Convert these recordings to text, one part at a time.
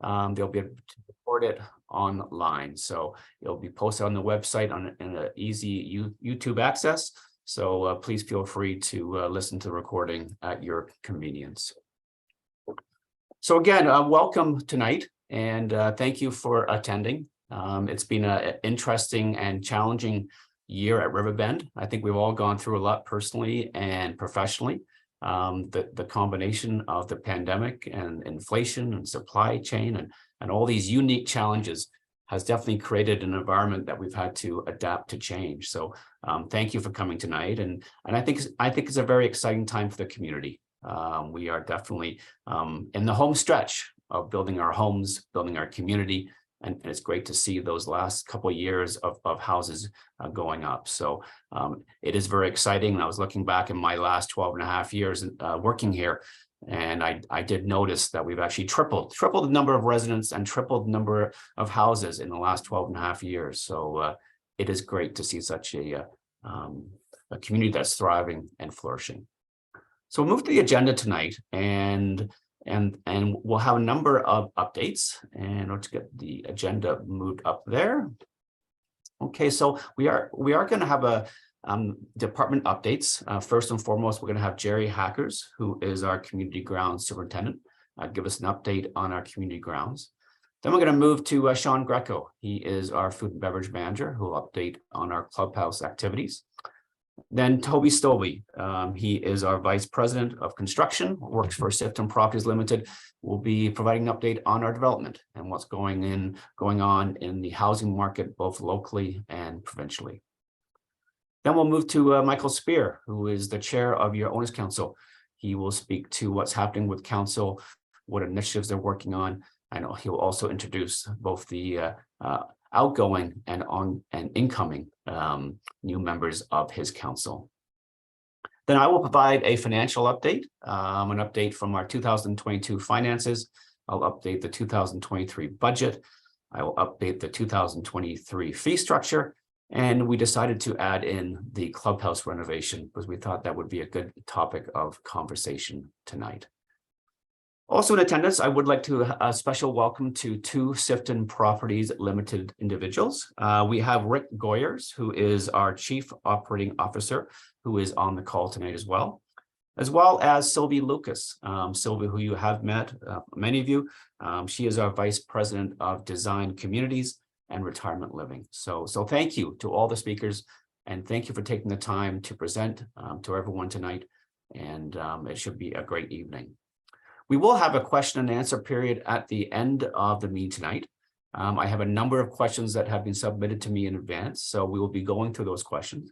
they'll be able to record it online. So it'll be posted on the website in an easy YouTube access. So please feel free to listen to the recording at your convenience. So again, welcome tonight, and thank you for attending. It's been an interesting and challenging year at RiverBend. I think we've all gone through a lot personally and professionally. The combination of the pandemic and inflation and supply chain and all these unique challenges has definitely created an environment that we've had to adapt to change. So thank you for coming tonight. And I think it's a very exciting time for the community. We are definitely in the home stretch of building our homes, building our community. And it's great to see those last couple of years of houses going up. So it is very exciting. I was looking back in my last 12 and a half years working here, and I did notice that we've actually tripled the number of residents and tripled the number of houses in the last 12 and a half years. So it is great to see such a community that's thriving and flourishing. So we'll move to the agenda tonight, and we'll have a number of updates, and let's get the agenda moved up there. Okay, so we are going to have a department updates. First and foremost, we're going to have Jerry Hackers, who is our community grounds superintendent, give us an update on our community grounds. Then we're going to move to Sean Greco. He is our food and beverage manager, who will update on our clubhouse activities. Then Toby Stolby, he is our vice president of construction, works for Sifton Properties Limited, will be providing an update on our development and what's going on in the housing market, both locally and provincially. Then we'll move to Michael Spear, who is the chair of your Owners Council. He will speak to what's happening with council, what initiatives they're working on. I know he'll also introduce both the outgoing and incoming new members of his council. Then I will provide a financial update, an update from our 2022 finances. I'll update the 2023 budget. I will update the 2023 fee structure. And we decided to add in the clubhouse renovation because we thought that would be a good topic of conversation tonight. Also in attendance, I would like to a special welcome to two Sifton Properties Limited individuals. We have Rick Goyers, who is our Chief Operating Officer, who is on the call tonight as well as Sylvie Lucas. Sylvie, who you have met, many of you. She is our Vice President of Design Communities and Retirement Living. So thank you to all the speakers, and thank you for taking the time to present to everyone tonight. And it should be a great evening. We will have a question and answer period at the end of the meeting tonight. I have a number of questions that have been submitted to me in advance, so we will be going through those questions.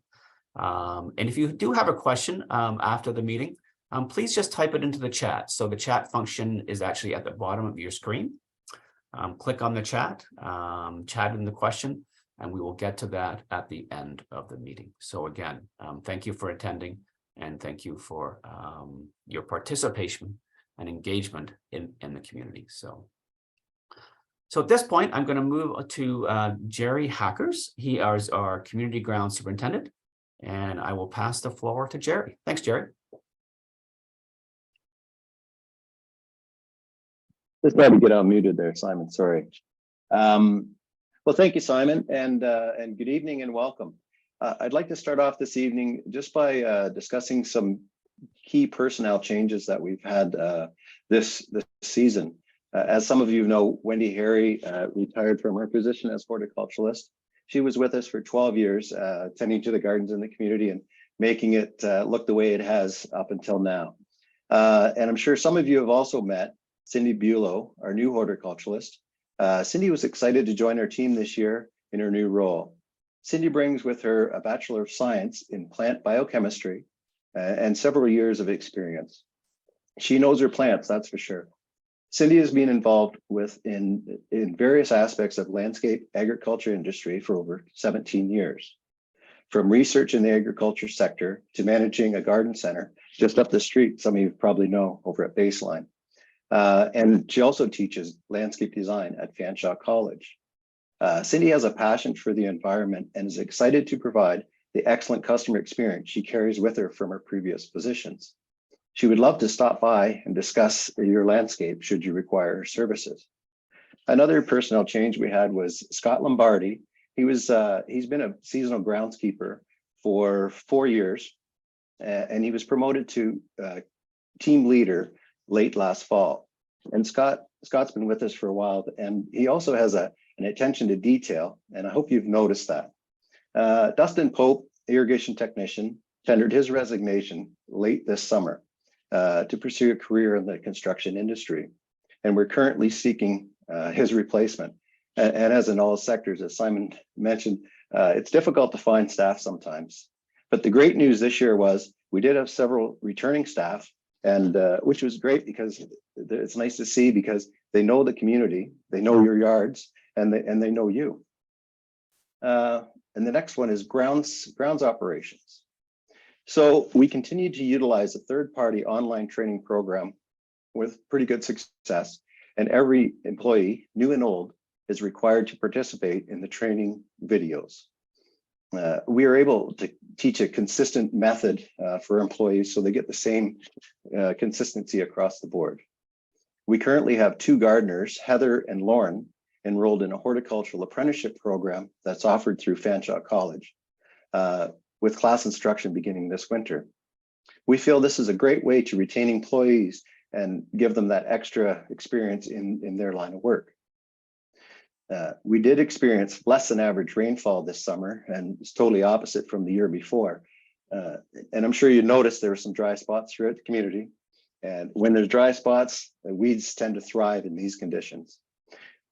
And if you do have a question after the meeting, please just type it into the chat. So the chat function is actually at the bottom of your screen. Click on the chat, chat in the question, and we will get to that at the end of the meeting. So again, thank you for attending, and thank you for your participation and engagement in the community. So at this point, I'm going to move to Jerry Hackers. He is our community grounds superintendent, and I will pass the floor to Jerry. Thanks, Jerry. Just tried to get unmuted there, Simon. Sorry. Well, thank you, Simon, and good evening and welcome. I'd like to start off this evening just by discussing some key personnel changes that we've had this season. As some of you know, Wendy Harry retired from her position as horticulturalist. She was with us for 12 years, tending to the gardens in the community and making it look the way it has up until now. And I'm sure some of you have also met Cindy Bulow, our new horticulturalist. Cindy was excited to join our team this year in her new role. Cindy brings with her a Bachelor of Science in plant biochemistry and several years of experience. She knows her plants, that's for sure. Cindy has been involved in various aspects of landscape agriculture industry for over 17 years. From research in the agriculture sector to managing a garden center just up the street, some of you probably know, over at Baseline. And she also teaches landscape design at Fanshawe College. Cindy has a passion for the environment and is excited to provide the excellent customer experience she carries with her from her previous positions. She would love to stop by and discuss your landscape should you require her services. Another personnel change we had was Scott Lombardi. He's been a seasonal groundskeeper for 4 years, and he was promoted to team leader late last fall. And Scott's been with us for a while, and he also has an attention to detail, and I hope you've noticed that. Dustin Pope, irrigation technician, tendered his resignation late this summer to pursue a career in the construction industry. And we're currently seeking his replacement. And as in all sectors, as Simon mentioned, it's difficult to find staff sometimes. But the great news this year was we did have several returning staff, and which was great because it's nice to see, because they know the community, they know your yards, and they know you. And the next one is grounds operations. So we continue to utilize a third-party online training program with pretty good success, and every employee, new and old, is required to participate in the training videos. We are able to teach a consistent method for employees so they get the same consistency across the board. We currently have 2 gardeners, Heather and Lauren, enrolled in a horticultural apprenticeship program that's offered through Fanshawe College, with class instruction beginning this winter. We feel this is a great way to retain employees and give them that extra experience in their line of work. We did experience less than average rainfall this summer, and it's totally opposite from the year before. And I'm sure you noticed there were some dry spots throughout the community. And when there's dry spots, the weeds tend to thrive in these conditions.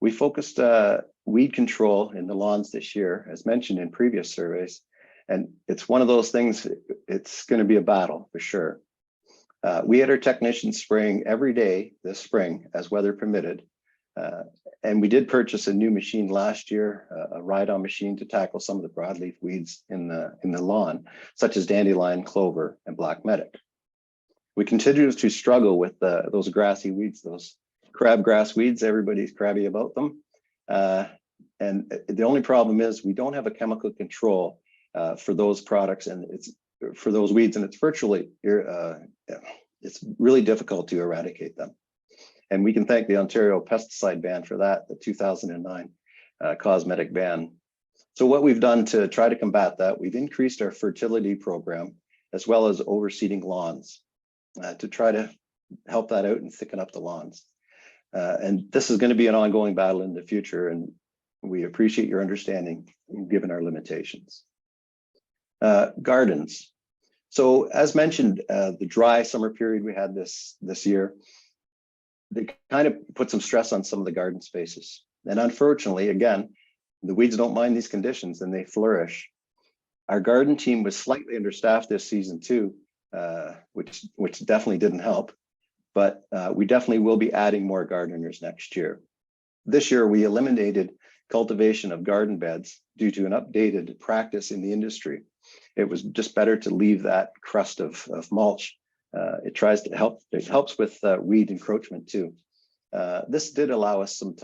We focused weed control in the lawns this year, as mentioned in previous surveys. And it's one of those things, it's going to be a battle for sure. We had our technicians spraying every day this spring as weather permitted. And we did purchase a new machine last year, a ride-on machine to tackle some of the broadleaf weeds in the lawn, such as dandelion, clover, and black medic. We continue to struggle with those grassy weeds, those crabgrass weeds. Everybody's crabby about them. And the only problem is we don't have a chemical control for those products, and it's for those weeds, and it's virtually it's really difficult to eradicate them. And we can thank the Ontario pesticide ban for that, the 2009 cosmetic ban. So what we've done to try to combat that, we've increased our fertility program as well as overseeding lawns to try to help that out and thicken up the lawns. And this is going to be an ongoing battle in the future, and we appreciate your understanding given our limitations. Gardens. So as mentioned, the dry summer period we had this year, they kind of put some stress on some of the garden spaces. And unfortunately, again, the weeds don't mind these conditions and they flourish. Our garden team was slightly understaffed this season too, which definitely didn't help, but we definitely will be adding more gardeners next year. This year, we eliminated cultivation of garden beds due to an updated practice in the industry. It was just better to leave that crust of mulch. It tries to help, it helps with weed encroachment too. This did allow us some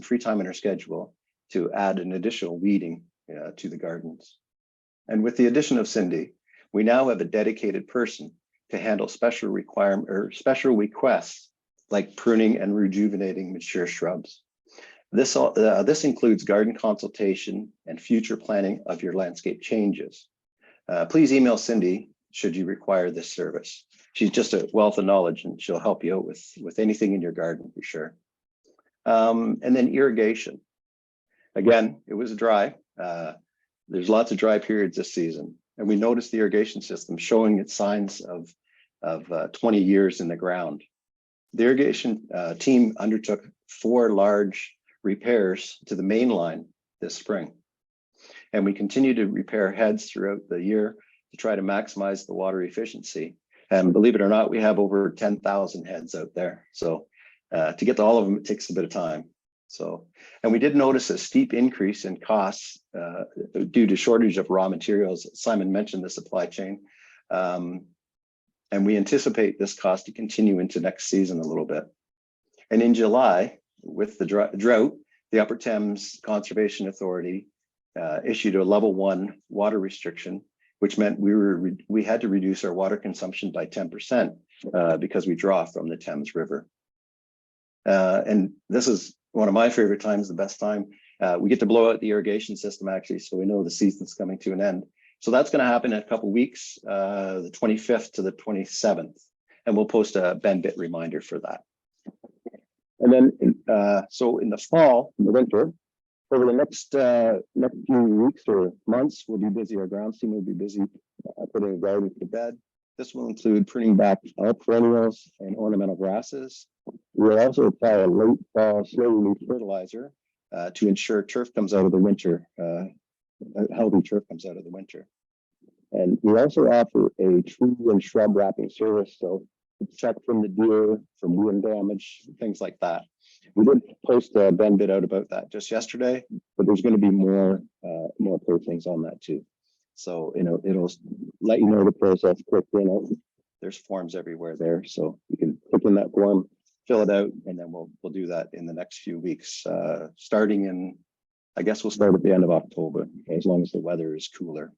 free time in our schedule to add an additional weeding to the gardens. And with the addition of Cindy, we now have a dedicated person to handle special requests like pruning and rejuvenating mature shrubs. This includes garden consultation and future planning of your landscape changes. Please email Cindy should you require this service. She's just a wealth of knowledge and she'll help you out with anything in your garden for sure. And then irrigation. Again, it was dry. There's lots of dry periods this season, and we noticed the irrigation system showing its signs of 20 years in the ground. The irrigation team undertook 4 large repairs to the main line this spring. And we continue to repair heads throughout the year to try to maximize the water efficiency. And believe it or not, we have over 10,000 heads out there. So to get to all of them, it takes a bit of time. So, and we did notice a steep increase in costs due to shortage of raw materials. Simon mentioned the supply chain. And we anticipate this cost to continue into next season a little bit. And in July, with the drought, the Upper Thames Conservation Authority issued a level 1 water restriction, which meant we had to reduce our water consumption by 10% because we draw from the Thames River. And this is one of my favorite times, the best time. We get to blow out the irrigation system actually, so we know the season's coming to an end. So that's going to happen in a couple of weeks, the 25th to the 27th, and we'll post a BendBit reminder for that. And then, so in the fall, in the winter, over the next few weeks or months, we'll be busy. Our grounds team will be busy putting the gardens to bed. This will include pruning back all perennials and ornamental grasses. We'll also apply a late fall slow release fertilizer to ensure turf comes out of the winter, healthy turf comes out of the winter. And we also offer a tree and shrub wrapping service. So check from the deer, from wind damage, things like that. We did post a BendBit out about that just yesterday, but there's going to be more postings on that too. So, it'll let you know the process. Click in. There's forms everywhere there, so you can click in that form, fill it out, and then we'll do that in the next few weeks. Starting in, I guess we'll start at the end of October, as long as the weather is cooler.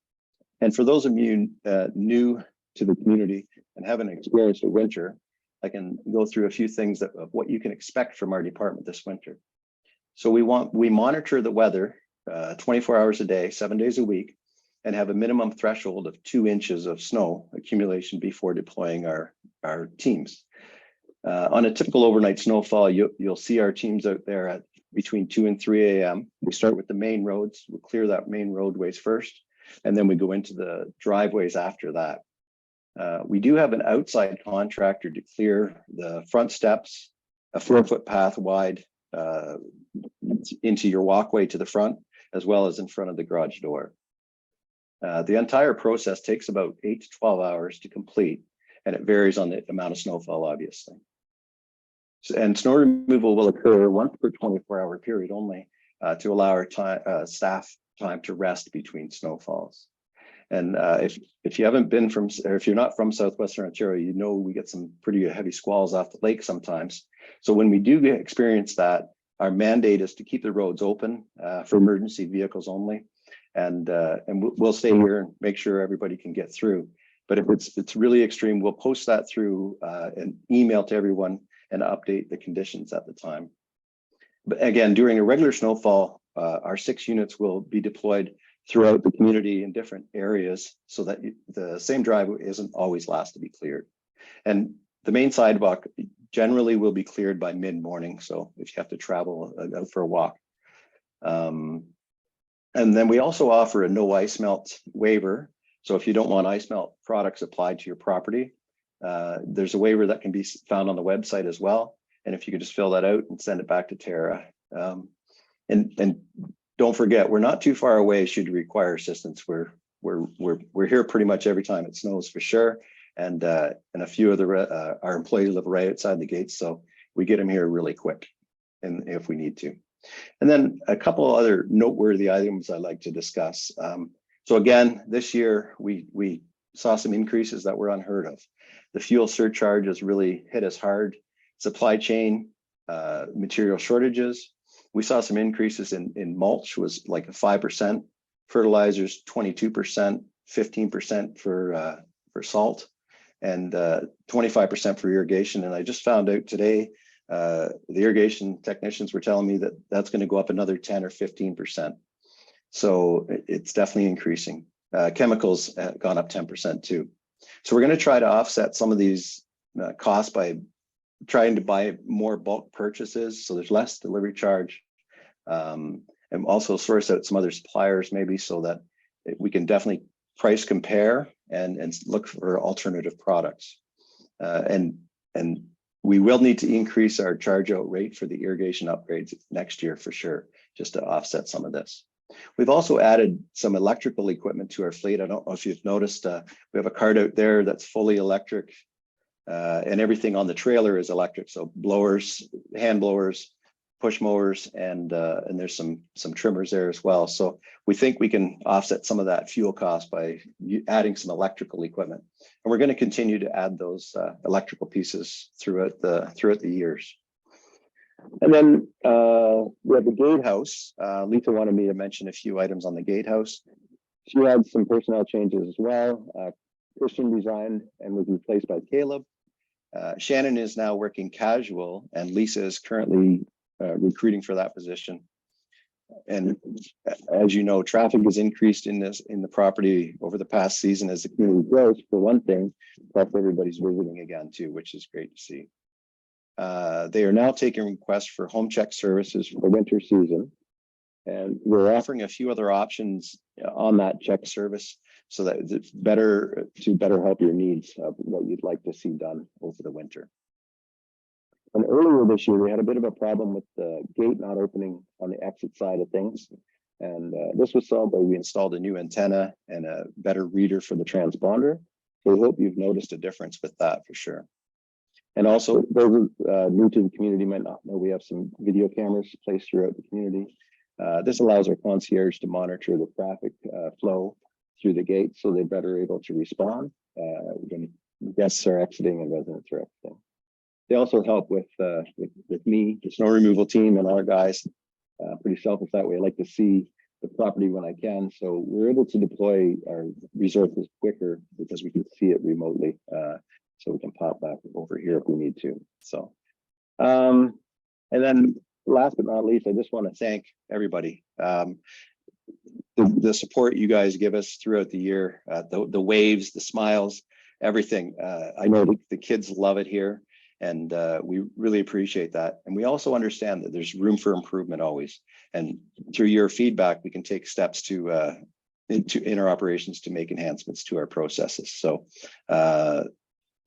And for those of you new to the community and haven't experienced a winter, I can go through a few things of what you can expect from our department this winter. So we monitor the weather 24 hours a day, 7 days a week, and have a minimum threshold of 2 inches of snow accumulation before deploying our teams. On a typical overnight snowfall, you'll see our teams out there at between 2 and 3 a.m. We start with the main roads. We'll clear that main roadways first, and then we go into the driveways after that. We do have an outside contractor to clear the front steps, a 4-foot path wide into your walkway to the front, as well as in front of the garage door. The entire process takes about 8 to 12 hours to complete, and it varies on the amount of snowfall, obviously. And snow removal will occur once per 24-hour period only to allow our staff time to rest between snowfalls. And if you haven't been from, or if you're not from Southwestern Ontario, we get some pretty heavy squalls off the lake sometimes. So when we do experience that, our mandate is to keep the roads open for emergency vehicles only. And we'll stay here and make sure everybody can get through. But if it's really extreme, we'll post that through an email to everyone and update the conditions at the time. But again, during a regular snowfall, our 6 units will be deployed throughout the community in different areas so that the same driveway isn't always last to be cleared. And the main sidewalk generally will be cleared by mid-morning. So if you have to travel out for a walk. And then we also offer a no ice melt waiver. So if you don't want ice melt products applied to your property, there's a waiver that can be found on the website as well. And if you could just fill that out and send it back to Tara. And don't forget, we're not too far away should you require assistance. We're here pretty much every time it snows for sure. And a few of our employees live right outside the gates, so we get them here really quick, and if we need to. And then a couple other noteworthy items I'd like to discuss. So again, this year we saw some increases that were unheard of. The fuel surcharge has really hit us hard. Supply chain, material shortages. We saw some increases in mulch, was like a 5%, fertilizers 22%, 15% for salt, and 25% for irrigation. And I just found out today, the irrigation technicians were telling me that that's going to go up another 10 or 15%. So it's definitely increasing. Chemicals gone up 10% too. So we're going to try to offset some of these costs by trying to buy more bulk purchases, so there's less delivery charge, and also source out some other suppliers maybe, so that we can definitely price compare and look for alternative products. And we will need to increase our charge out rate for the irrigation upgrades next year for sure, just to offset some of this. We've also added some electrical equipment to our fleet. I don't know if you've noticed, we have a cart out there that's fully electric, and everything on the trailer is electric. So blowers, hand blowers, push mowers, and there's some trimmers there as well. So we think we can offset some of that fuel cost by adding some electrical equipment. And we're going to continue to add those electrical pieces throughout the years. And then we have the gatehouse. Lisa wanted me to mention a few items on the gatehouse. She had some personnel changes as well. Christian resigned and was replaced by Caleb. Shannon is now working casual, and Lisa is currently recruiting for that position. And as you know, traffic has increased in the property over the past season as the community grows, for one thing, plus everybody's visiting again too, which is great to see. They are now taking requests for home check services for the winter season. And we're offering a few other options on that check service so that it's better help your needs of what you'd like to see done over the winter. And earlier this year, we had a bit of a problem with the gate not opening on the exit side of things. And this was solved by we installed a new antenna and a better reader for the transponder. So we hope you've noticed a difference with that for sure. And also, those new to the community might not know we have some video cameras placed throughout the community. This allows our concierge to monitor the traffic flow through the gate so they're better able to respond when guests are exiting and residents are exiting. They also help with me, the snow removal team, and our guys. Pretty selfish that way. I like to see the property when I can. So we're able to deploy our resources quicker because we can see it remotely. So we can pop back over here if we need to. So, and then last but not least, I just want to thank everybody. The support you guys give us throughout the year, the waves, the smiles, everything. I know the kids love it here, and we really appreciate that. And we also understand that there's room for improvement always. And through your feedback, we can take steps to in our operations to make enhancements to our processes. So,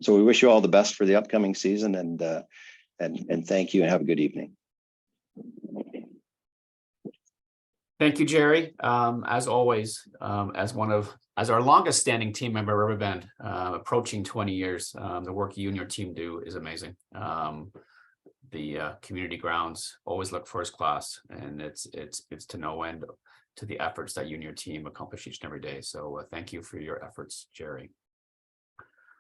so we wish you all the best for the upcoming season, and thank you, and have a good evening. Thank you, Jerry. As always, as our longest standing team member, RiverBend, approaching 20 years, the work you and your team do is amazing. The community grounds always look first class, and it's to no end to the efforts that you and your team accomplish each and every day. So thank you for your efforts, Jerry.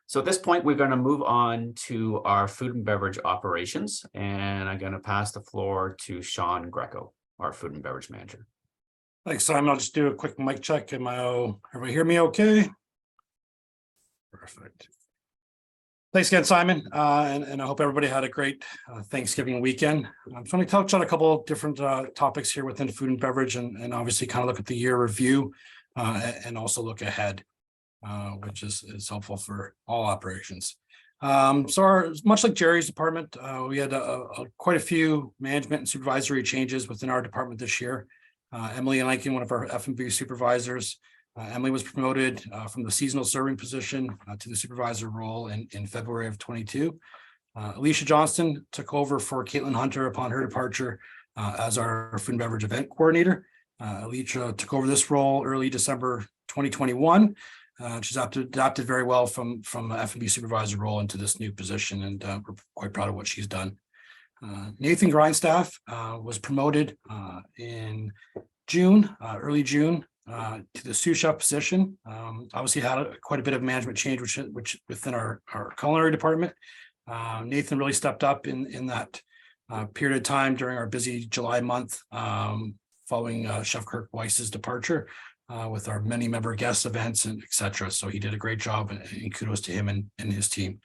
So at this point, we're going to move on to our food and beverage operations, and I'm going to pass the floor to Sean Greco, our food and beverage manager. Thanks, Simon. I'll just do a quick mic check. Everybody hear me okay? Perfect. Thanks again, Simon. And I hope everybody had a great Thanksgiving weekend. I'm going to touch on a couple of different topics here within food and beverage, and obviously kind of look at the year review and also look ahead, which is helpful for all operations. So much like Jerry's department, we had quite a few management and supervisory changes within our department this year. Emily Lankin, one of our F&B supervisors. Emily was promoted from the seasonal serving position to the supervisor role in February of 22. Alicia Johnston took over for Caitlin Hunter upon her departure as our food and beverage event coordinator. Alicia took over this role early December 2021. She's adapted very well from the F&B supervisor role into this new position, and we're quite proud of what she's done. Nathan Grindstaff was promoted in June, early June, to the sous chef position. Obviously had quite a bit of management change, which within our culinary department. Nathan really stepped up in that period of time during our busy July month, following Chef Kirk Weiss's departure, with our many member guest events and etc. So he did a great job, and kudos to him and his team.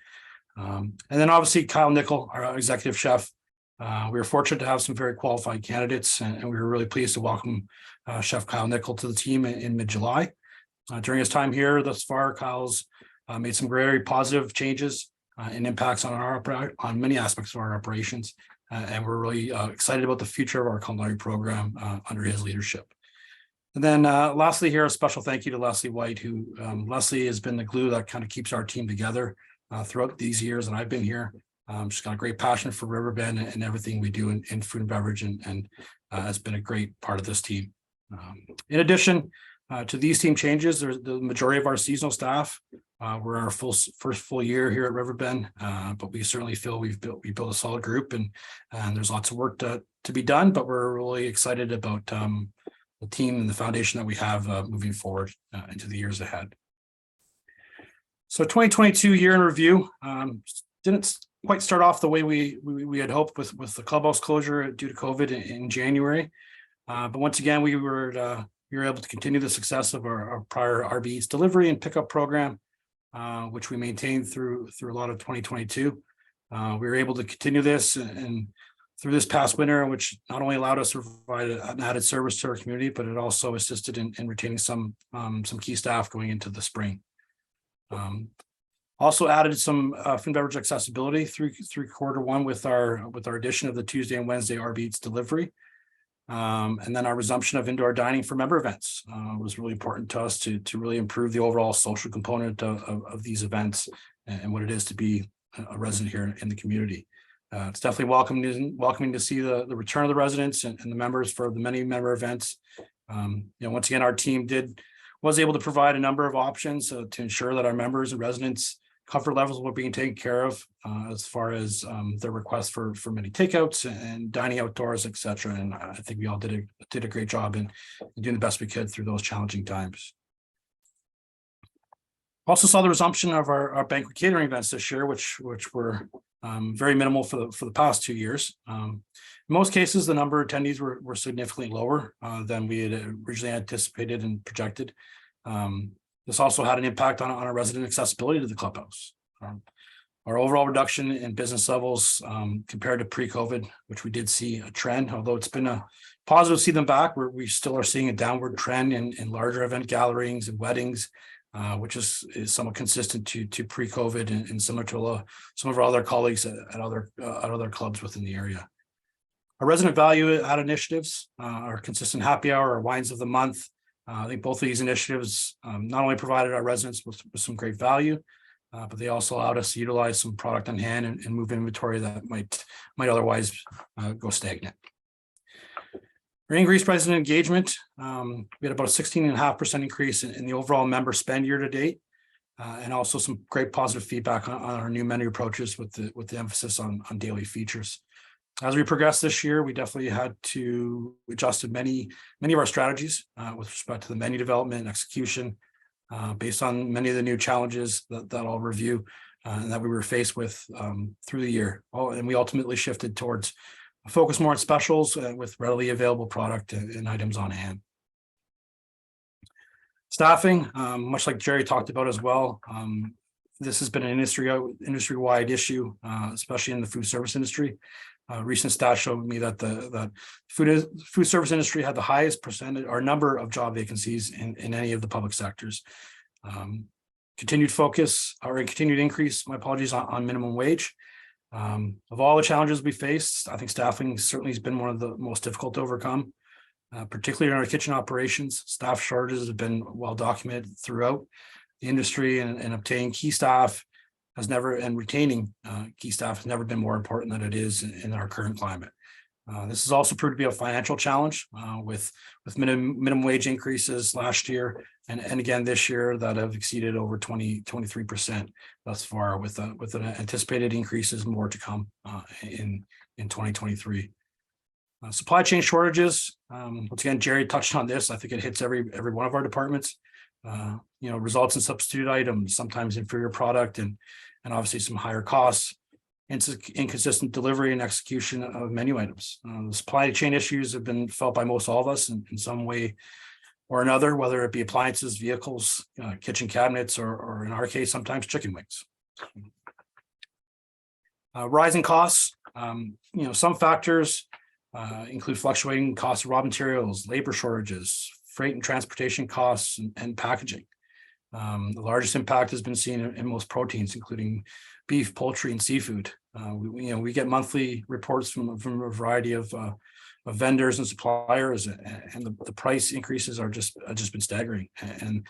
And then obviously Kyle Nickel, our executive chef. We were fortunate to have some very qualified candidates, and we were really pleased to welcome Chef Kyle Nickel to the team in mid-July. During his time here thus far, Kyle's made some very positive changes and impacts on many aspects of our operations, and we're really excited about the future of our culinary program under his leadership. And then lastly here, a special thank you to Leslie White, who Leslie has been the glue that kind of keeps our team together throughout these years, and I've been here. She's got a great passion for RiverBend and everything we do in food and beverage, and has been a great part of this team. In addition to these team changes, there's the majority of our seasonal staff. We're in our first full year here at RiverBend, but we certainly feel we built a solid group, and there's lots of work to be done, but we're really excited about the team and the foundation that we have moving forward into the years ahead. So 2022 year in review didn't quite start off the way we had hoped with the clubhouse closure due to COVID in January. But once again, we were able to continue the success of our prior RB Eats delivery and pickup program, which we maintained through a lot of 2022. We were able to continue this and through this past winter, which not only allowed us to provide an added service to our community, but it also assisted in retaining some key staff going into the spring. Also added some food and beverage accessibility through Q1 with our addition of the Tuesday and Wednesday RB Eats delivery. And then our resumption of indoor dining for member events was really important to us to really improve the overall social component of these events and what it is to be a resident here in the community. It's definitely welcoming to see the return of the residents and the members for the many member events. Once again, our team was able to provide a number of options to ensure that our members and residents' comfort levels were being taken care of as far as their requests for many takeouts and dining outdoors, etc. And I think we all did a great job in doing the best we could through those challenging times. Also saw the resumption of our banquet catering events this year, which were very minimal for the past 2 years. In most cases, the number of attendees were significantly lower than we had originally anticipated and projected. This also had an impact on our resident accessibility to the clubhouse. Our overall reduction in business levels compared to pre-COVID, which we did see a trend, although it's been a positive to see them back, we still are seeing a downward trend in larger event gatherings and weddings, which is somewhat consistent to pre-COVID and similar to some of our other colleagues at other clubs within the area. Our resident value add initiatives, our consistent happy hour, our wines of the month. I think both of these initiatives not only provided our residents with some great value, but they also allowed us to utilize some product on hand and move inventory that might otherwise go stagnant. For increased resident engagement, we had about a 16.5% increase in the overall member spend year to date, and also some great positive feedback on our new menu approaches with the emphasis on daily features. As we progressed this year, we definitely had to adjust many of our strategies with respect to the menu development and execution based on many of the new challenges that I'll review and that we were faced with through the year. And we ultimately shifted towards a focus more on specials with readily available product and items on hand. Staffing, much like Jerry talked about as well, this has been an industry-wide issue, especially in the food service industry. Recent stats showed me that the food service industry had the highest percentage or number of job vacancies in any of the public sectors. Continued focus or continued increase, my apologies, on minimum wage. Of all the challenges we faced, I think staffing certainly has been one of the most difficult to overcome, particularly in our kitchen operations. Staff shortages have been well documented throughout the industry, and obtaining key staff retaining key staff has never been more important than it is in our current climate. This has also proved to be a financial challenge with minimum wage increases last year and again this year that have exceeded over 23% thus far, with an anticipated increases more to come in 2023. Supply chain shortages. Once again, Jerry touched on this. I think it hits every one of our departments. Results in substitute items, sometimes inferior product, and obviously some higher costs, inconsistent delivery and execution of menu items. The supply chain issues have been felt by most all of us in some way or another, whether it be appliances, vehicles, kitchen cabinets, or in our case, sometimes chicken wings. Rising costs. Some factors include fluctuating costs of raw materials, labor shortages, freight and transportation costs, and packaging. The largest impact has been seen in most proteins, including beef, poultry, and seafood. We get monthly reports from a variety of vendors and suppliers, and the price increases are just been staggering. And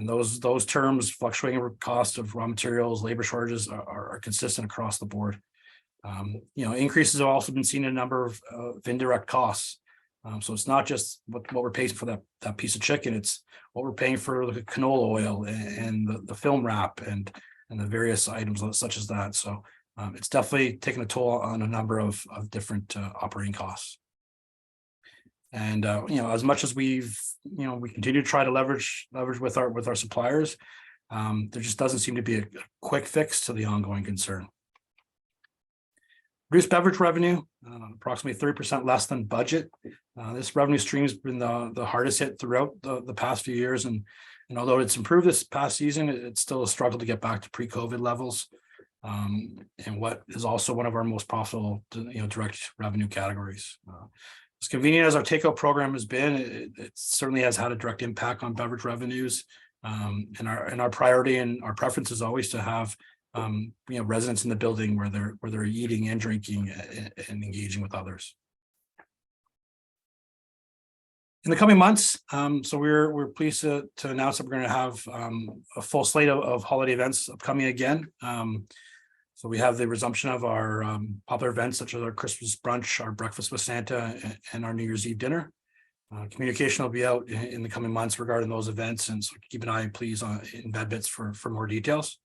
those terms, fluctuating cost of raw materials, labor shortages, are consistent across the board. Increases have also been seen in a number of indirect costs. So it's not just what we're paying for that piece of chicken, it's what we're paying for the canola oil and the film wrap and the various items such as that. So it's definitely taken a toll on a number of different operating costs. And as much as we continue to try to leverage with our suppliers, there just doesn't seem to be a quick fix to the ongoing concern. Reduced beverage revenue, approximately 30% less than budget. This revenue stream has been the hardest hit throughout the past few years, and although it's improved this past season, it's still a struggle to get back to pre-COVID levels. and what is also one of our most profitable, direct revenue categories. As convenient as our takeout program has been, it certainly has had a direct impact on beverage revenues. And our priority and our preference is always to have residents in the building where they're eating and drinking and engaging with others. In the coming months, so we're pleased to announce that we're going to have a full slate of holiday events upcoming again. So we have the resumption of our popular events such as our Christmas brunch, our breakfast with Santa, and our New Year's Eve dinner. Communication will be out in the coming months regarding those events, and so keep an eye, please, in Bad Bits for more details.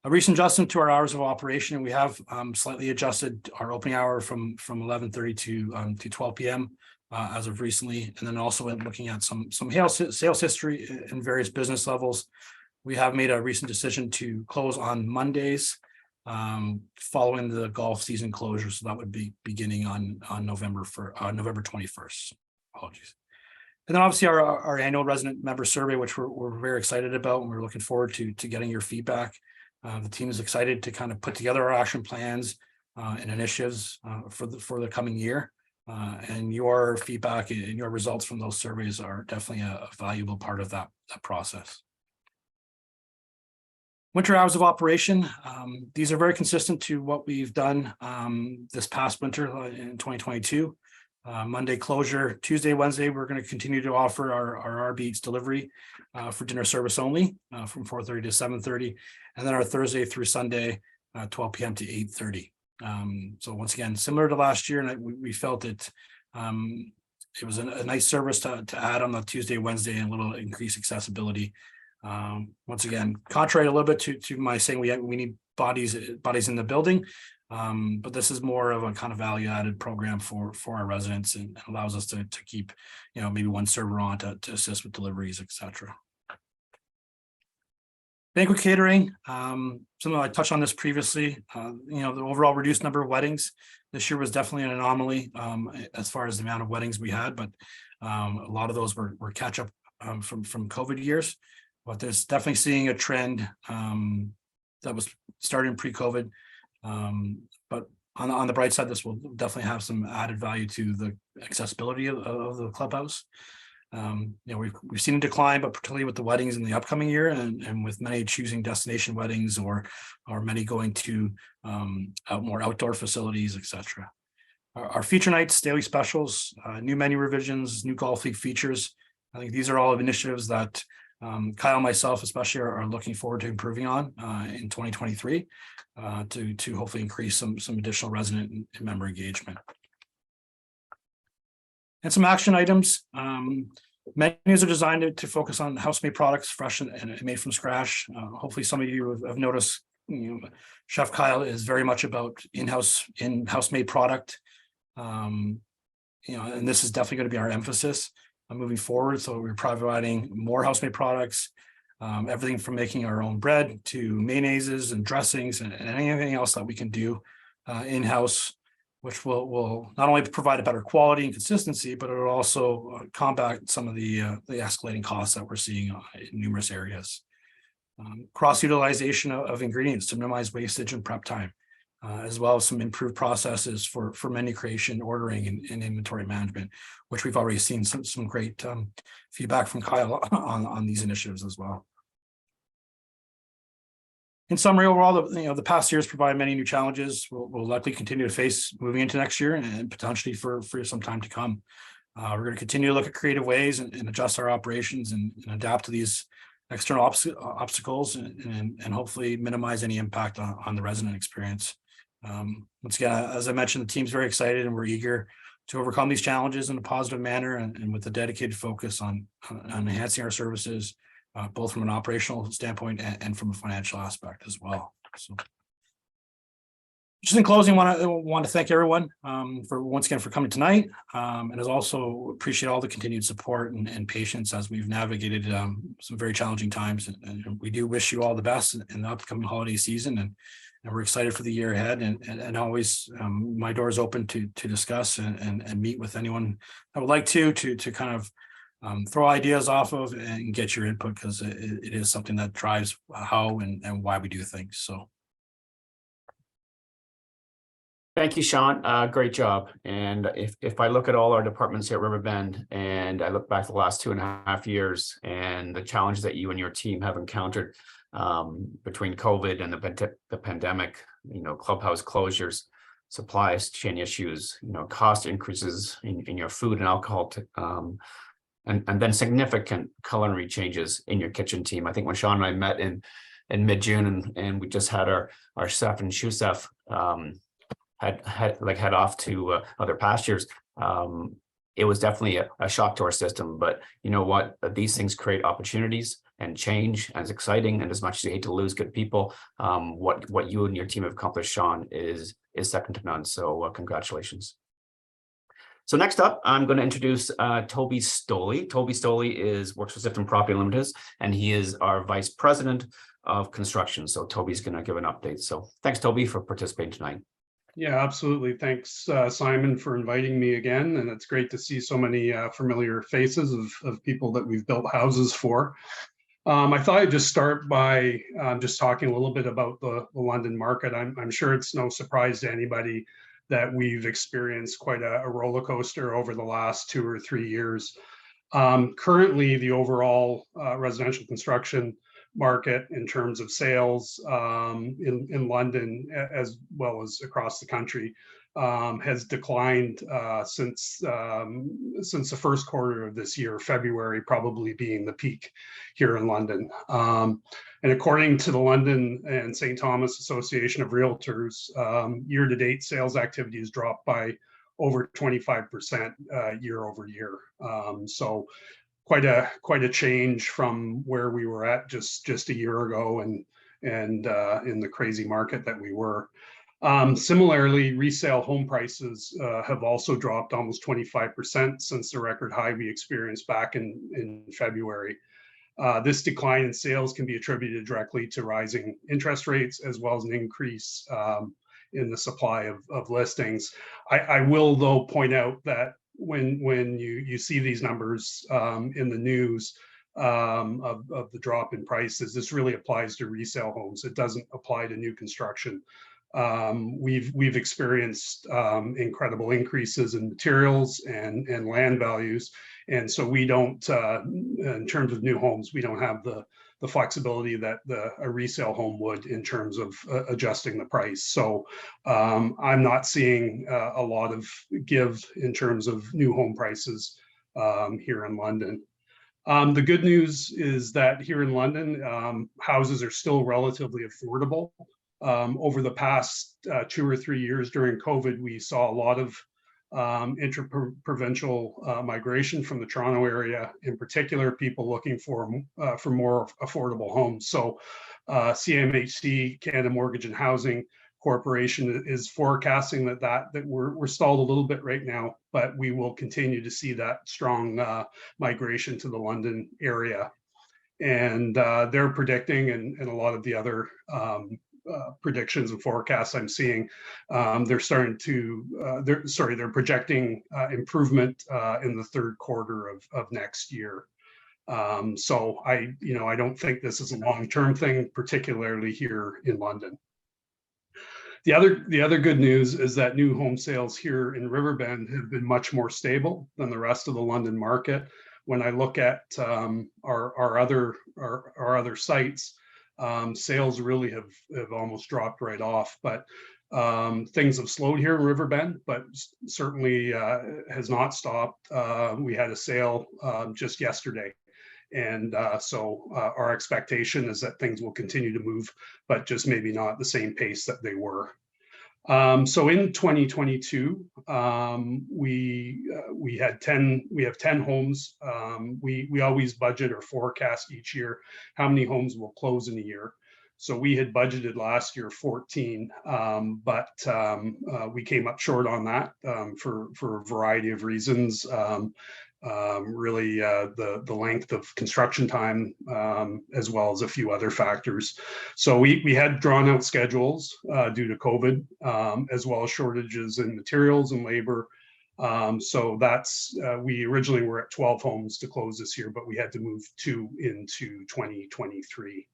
A recent adjustment to our hours of operation, we have slightly adjusted our opening hour from 11:30 to 12 p.m. As of recently, and then also looking at some sales history in various business levels. We have made a recent decision to close on Mondays following the golf season closure, so that would be beginning on November 21st. Apologies. And then obviously our annual resident member survey, which we're very excited about, and we're looking forward to getting your feedback. The team is excited to kind of put together our action plans and initiatives for the coming year. And your feedback and your results from those surveys are definitely a valuable part of that process. Winter hours of operation. These are very consistent to what we've done this past winter in 2022. Monday closure, Tuesday, Wednesday, we're going to continue to offer our RB Eats delivery for dinner service only from 4:30 to 7:30. And then our Thursday through Sunday, 12 p.m. to 8:30. So once again, similar to last year, and we felt it was a nice service to add on the Tuesday, Wednesday, and a little increased accessibility. Once again, contrary a little bit to my saying we need bodies in the building, but this is more of a kind of value added program for our residents, and allows us to keep maybe one server on to assist with deliveries, etc. Banquet catering, something I touched on this previously. The overall reduced number of weddings this year was definitely an anomaly as far as the amount of weddings we had, but a lot of those were catch up from COVID years. But there's definitely seeing a trend that was starting pre-COVID. But on the bright side, this will definitely have some added value to the accessibility of the clubhouse. We've seen a decline, but particularly with the weddings in the upcoming year, and with many choosing destination weddings or many going to more outdoor facilities, etc. Our feature nights, daily specials, new menu revisions, new golf league features. I think these are all initiatives that Kyle and myself especially are looking forward to improving on in 2023 to hopefully increase some additional resident and member engagement. And some action items. Menus are designed to focus on house-made products, fresh and made from scratch. Hopefully some of you have noticed, Chef Kyle is very much about in-house made product. And this is definitely going to be our emphasis moving forward. So we're providing more house-made products, everything from making our own bread to mayonnaises and dressings and anything else that we can do in-house, which will not only provide a better quality and consistency, but it will also combat some of the escalating costs that we're seeing in numerous areas. Cross-utilization of ingredients to minimize wastage and prep time, as well as some improved processes for menu creation, ordering, and inventory management, which we've already seen some great feedback from Kyle on these initiatives as well. In summary, overall, the past years provide many new challenges we'll likely continue to face moving into next year and potentially for some time to come. We're going to continue to look at creative ways and adjust our operations and adapt to these external obstacles and hopefully minimize any impact on the resident experience. Once again, as I mentioned, the team's very excited and we're eager to overcome these challenges in a positive manner and with a dedicated focus on enhancing our services, both from an operational standpoint and from a financial aspect as well. So, just in closing, I want to thank everyone for once again for coming tonight, and as also appreciate all the continued support and patience as we've navigated some very challenging times. And we do wish you all the best in the upcoming holiday season, and we're excited for the year ahead. And always, my door is open to discuss and meet with anyone that would like to kind of throw ideas off of and get your input, because it is something that drives how and why we do things. So Thank you, Sean. Great job. And if I look at all our departments here at RiverBend and I look back the last 2.5 years and the challenges that you and your team have encountered between COVID and the pandemic, clubhouse closures, supply chain issues, cost increases in your food and alcohol, and then significant culinary changes in your kitchen team. I think when Sean and I met in mid-June and we just had our chef and sous chef head off to other pastures. It was definitely a shock to our system, but you know what? These things create opportunities and change, and it's exciting. And as much as you hate to lose good people, what you and your team have accomplished, Sean, is second to none. So congratulations. So next up, I'm going to introduce Toby Stoley. Toby Stoley works for Sifton Property Limited, and he is our Vice President of Construction. So Toby's going to give an update. So thanks, Toby, for participating tonight. Yeah, absolutely. Thanks, Simon, for inviting me again. And it's great to see so many familiar faces of people that we've built houses for. I thought I'd just start by just talking a little bit about the London market. I'm sure it's no surprise to anybody that we've experienced quite a roller coaster over the last 2 or 3 years. Currently, the overall residential construction market in terms of sales in London as well as across the country has declined since the first quarter of this year, February probably being the peak here in London. And according to the London and St. Thomas Association of Realtors, year-to-date sales activity has dropped by over 25% year over year. So quite a change from where we were at just a year ago and in the crazy market that we were. Similarly, resale home prices have also dropped almost 25% since the record high we experienced back in February. This decline in sales can be attributed directly to rising interest rates as well as an increase in the supply of listings. I will, though, point out that when you see these numbers in the news of the drop in prices, this really applies to resale homes. It doesn't apply to new construction. We've experienced incredible increases in materials and land values, and so we don't, in terms of new homes, we don't have the flexibility that a resale home would in terms of adjusting the price. So I'm not seeing a lot of give in terms of new home prices here in London. The good news is that here in London, houses are still relatively affordable. Over the past 2 or 3 years during COVID, we saw a lot of interprovincial migration from the Toronto area, in particular, people looking for more affordable homes. So CMHC, Canada Mortgage and Housing Corporation, is forecasting that we're stalled a little bit right now, but we will continue to see that strong migration to the London area. And they're predicting, and a lot of the other predictions and forecasts I'm seeing, they're projecting improvement in the third quarter of next year. So I don't think this is a long-term thing, particularly here in London. The other good news is that new home sales here in RiverBend have been much more stable than the rest of the London market. When I look at our other sites, sales really have almost dropped right off, but things have slowed here in RiverBend, but certainly has not stopped. We had a sale just yesterday, and so our expectation is that things will continue to move, but just maybe not the same pace that they were. So in 2022, we have 10 homes. We always budget or forecast each year how many homes will close in a year. So we had budgeted last year 14, but we came up short on that for a variety of reasons. Really the length of construction time, as well as a few other factors. So we had drawn out schedules due to COVID, as well as shortages in materials and labor. So we originally were at 12 homes to close this year, but we had to move 2 into 2023.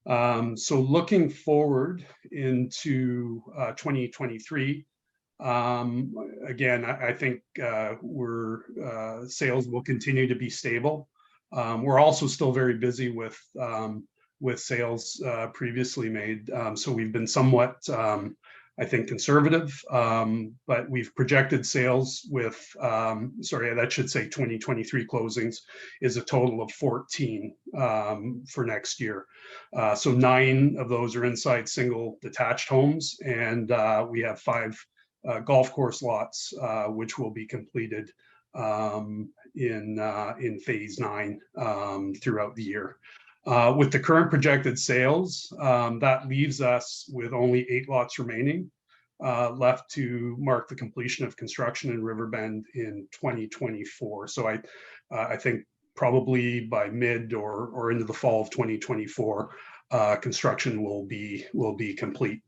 So looking forward into 2023, again, I think sales will continue to be stable. We're also still very busy with sales previously made. So we've been somewhat, I think, conservative, but we've projected sales with, sorry, that should say 2023 closings is a total of 14 for next year. So 9 of those are inside single detached homes, and we have 5 golf course lots, which will be completed in phase 9 throughout the year. With the current projected sales, that leaves us with only 8 lots remaining left to mark the completion of construction in RiverBend in 2024. So I think probably by mid or into the fall of 2024, construction will be complete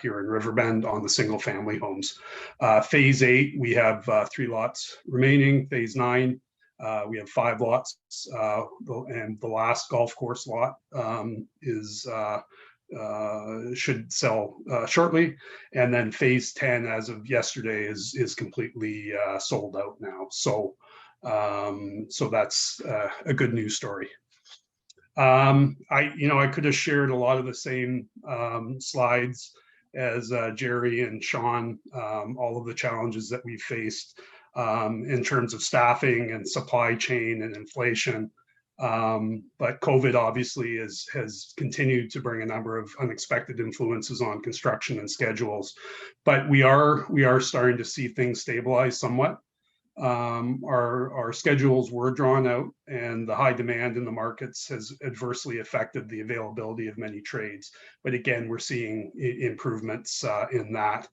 here in RiverBend on the single family homes. Phase 8, we have 3 lots remaining. Phase 9, we have 5 lots, and the last golf course lot should sell shortly. And then phase 10, as of yesterday, is completely sold out now. So that's a good news story. I could have shared a lot of the same slides as Jerry and Sean, all of the challenges that we faced in terms of staffing and supply chain and inflation. But COVID obviously has continued to bring a number of unexpected influences on construction and schedules. But we are starting to see things stabilize somewhat. Our schedules were drawn out, and the high demand in the markets has adversely affected the availability of many trades. But again, we're seeing improvements in that.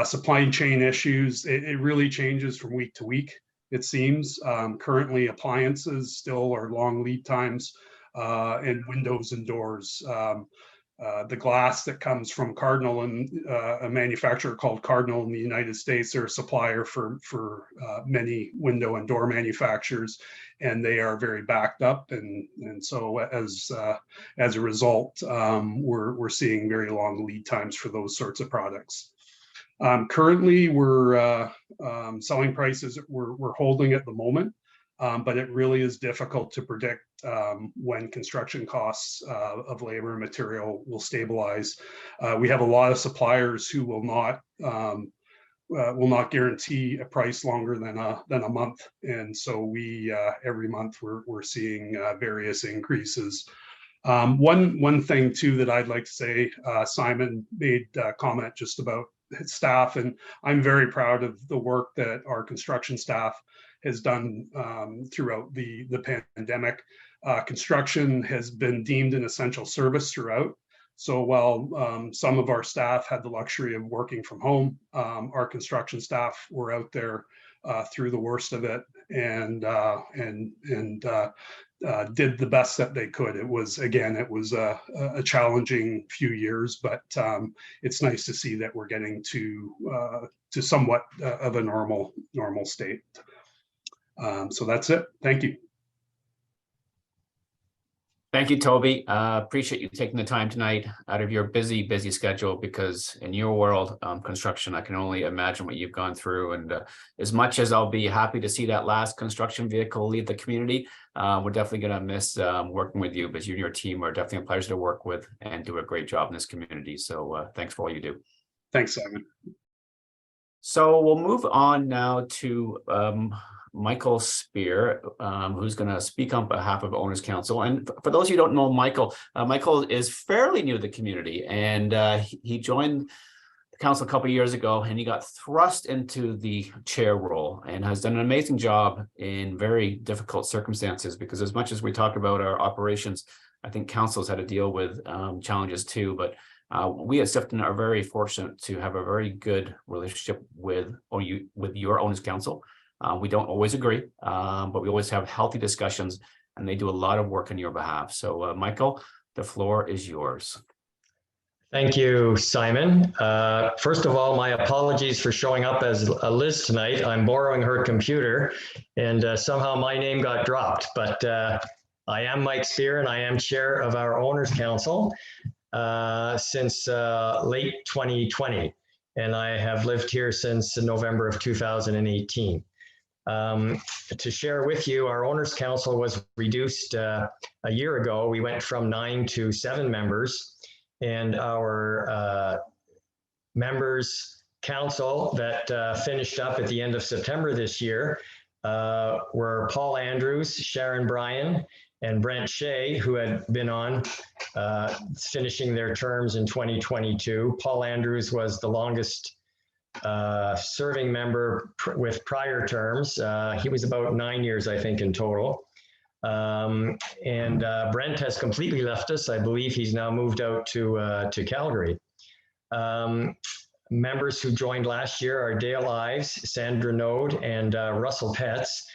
Supply chain issues, it really changes from week to week, it seems. Currently, appliances still are long lead times, and windows and doors. The glass that comes from Cardinal, and a manufacturer called Cardinal in the United States, they're a supplier for many window and door manufacturers, and they are very backed up. And so as a result, we're seeing very long lead times for those sorts of products. Currently, we're selling prices we're holding at the moment. But it really is difficult to predict when construction costs of labor and material will stabilize. We have a lot of suppliers who will not guarantee a price longer than a month, and so every month we're seeing various increases. One thing too that I'd like to say, Simon made a comment just about staff, and I'm very proud of the work that our construction staff has done throughout the pandemic. Construction has been deemed an essential service throughout. So while some of our staff had the luxury of working from home, our construction staff were out there through the worst of it, and did the best that they could. It was a challenging few years, but it's nice to see that we're getting to somewhat of a normal state. So that's it. Thank you. Thank you, Toby. Appreciate you taking the time tonight out of your busy schedule, because in your world, construction, I can only imagine what you've gone through. And as much as I'll be happy to see that last construction vehicle leave the community, we're definitely going to miss working with you, but you and your team are definitely a pleasure to work with and do a great job in this community. So thanks for all you do. Thanks, Simon. So we'll move on now to Michael Spear, who's going to speak on behalf of Owners Council. And for those who don't know Michael, Michael is fairly new to the community, and he joined the council a couple of years ago, and he got thrust into the chair role and has done an amazing job in very difficult circumstances, because as much as we talk about our operations, I think councils had to deal with challenges too. But we at Sifton are very fortunate to have a very good relationship with your Owners Council. We don't always agree, but we always have healthy discussions, and they do a lot of work on your behalf. So Michael, the floor is yours. Thank you, Simon. First of all, my apologies for showing up as Liz tonight. I'm borrowing her computer, and somehow my name got dropped, but I am Mike Spear, and I am chair of our Owners Council since late 2020. And I have lived here since November of 2018. To share with you, our Owners Council was reduced a year ago. We went from 9 to 7 members, and our members council that finished up at the end of September this year were Paul Andrews, Sharon Bryan, and Brent Shea, who had been on finishing their terms in 2022. Paul Andrews was the longest serving member with prior terms. He was about 9 years, I think, in total. Brent has completely left us. I believe he's now moved out to Calgary. Members who joined last year are Dale Ives, Sandra Node, and Russell Petts.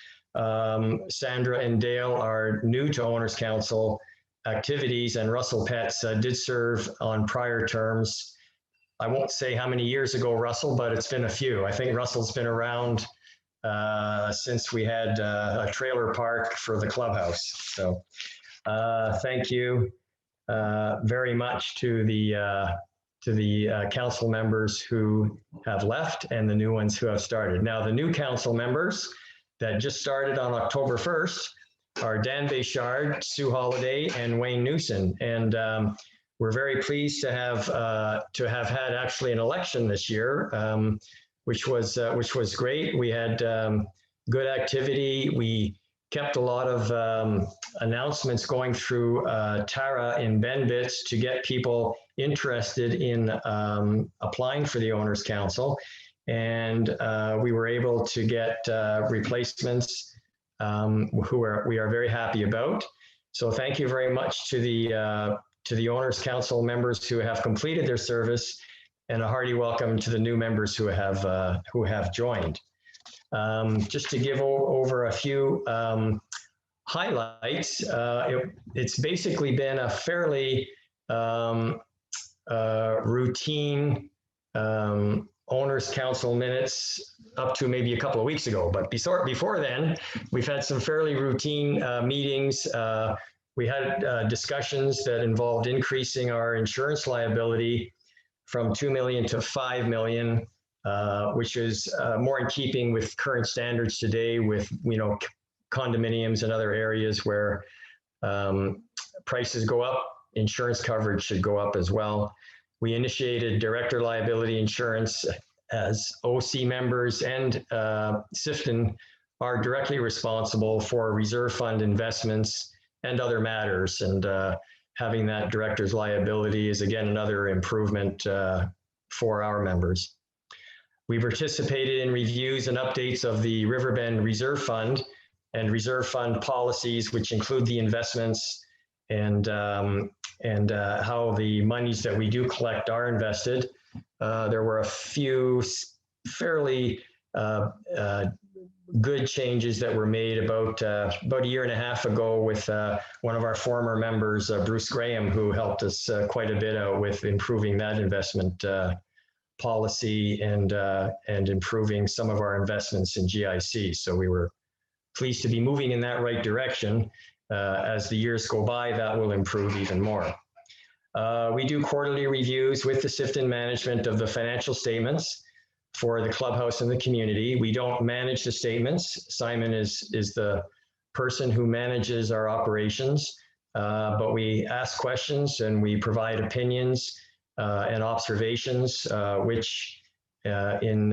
Sandra and Dale are new to Owners Council activities, and Russell Petts did serve on prior terms. I won't say how many years ago, Russell, but it's been a few. I think Russell's been around since we had a trailer park for the clubhouse. So thank you very much to the council members who have left and the new ones who have started. Now, the new council members that just started on October 1st are Dan Béchard, Sue Holliday, and Wayne Newson. And we're very pleased to have had actually an election this year, which was great. We had good activity. We kept a lot of announcements going through Tara in Benbits to get people interested in applying for the Owners Council. And we were able to get replacements we are very happy about. So thank you very much to the Owners Council members who have completed their service, and a hearty welcome to the new members who have joined. Just to give over a few highlights, it's basically been a fairly routine Owners Council minutes up to maybe a couple of weeks ago. But before then, we've had some fairly routine meetings. We had discussions that involved increasing our insurance liability from 2 million to 5 million, which is more in keeping with current standards today with, condominiums and other areas where prices go up, insurance coverage should go up as well. We initiated director liability insurance as OC members, and Sifton are directly responsible for reserve fund investments and other matters. And having that director's liability is again another improvement for our members. We participated in reviews and updates of the RiverBend Reserve Fund and reserve fund policies, which include the investments and how the monies that we do collect are invested. There were a few fairly good changes that were made about a year and a half ago with one of our former members, Bruce Graham, who helped us quite a bit out with improving that investment policy and improving some of our investments in GIC. So we were pleased to be moving in that right direction. As the years go by, that will improve even more. We do quarterly reviews with the Sifton management of the financial statements for the clubhouse and the community. We don't manage the statements. Simon is the person who manages our operations, but we ask questions and we provide opinions and observations, which in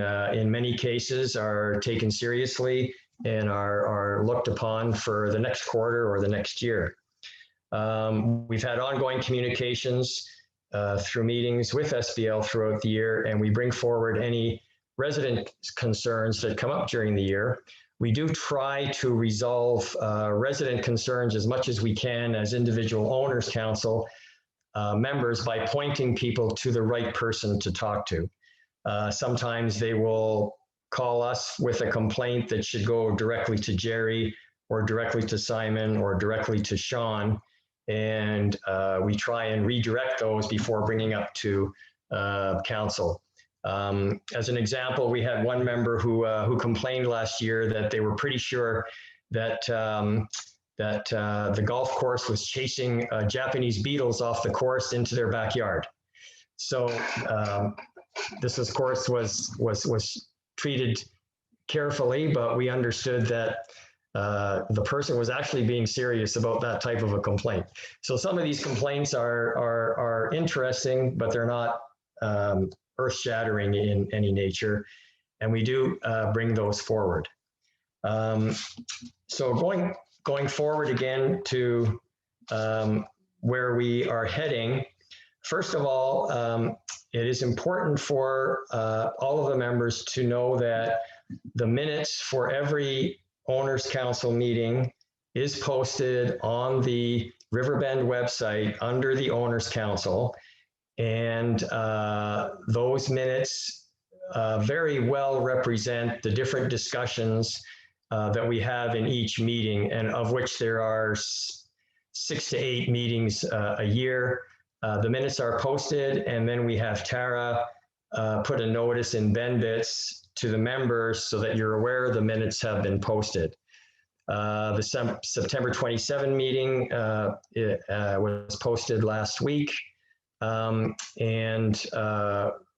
many cases are taken seriously and are looked upon for the next quarter or the next year. We've had ongoing communications through meetings with SBL throughout the year, and we bring forward any resident concerns that come up during the year. We do try to resolve resident concerns as much as we can as individual Owners Council members by pointing people to the right person to talk to. Sometimes they will call us with a complaint that should go directly to Jerry or directly to Simon or directly to Sean. And we try and redirect those before bringing up to council. As an example, we had one member who complained last year that they were pretty sure that that the golf course was chasing Japanese beetles off the course into their backyard. So this course was treated carefully, but we understood that the person was actually being serious about that type of a complaint. So some of these complaints are interesting, but they're not earth-shattering in any nature, and we do bring those forward. So going forward again to where we are heading, first of all, it is important for all of the members to know that the minutes for every Owners Council meeting is posted on the RiverBend website under the Owners Council. And those minutes very well represent the different discussions that we have in each meeting, and of which there are 6 to 8 meetings a year. The minutes are posted, and then we have Tara put a notice in BenBits to the members so that you're aware the minutes have been posted. The September 27 meeting was posted last week, and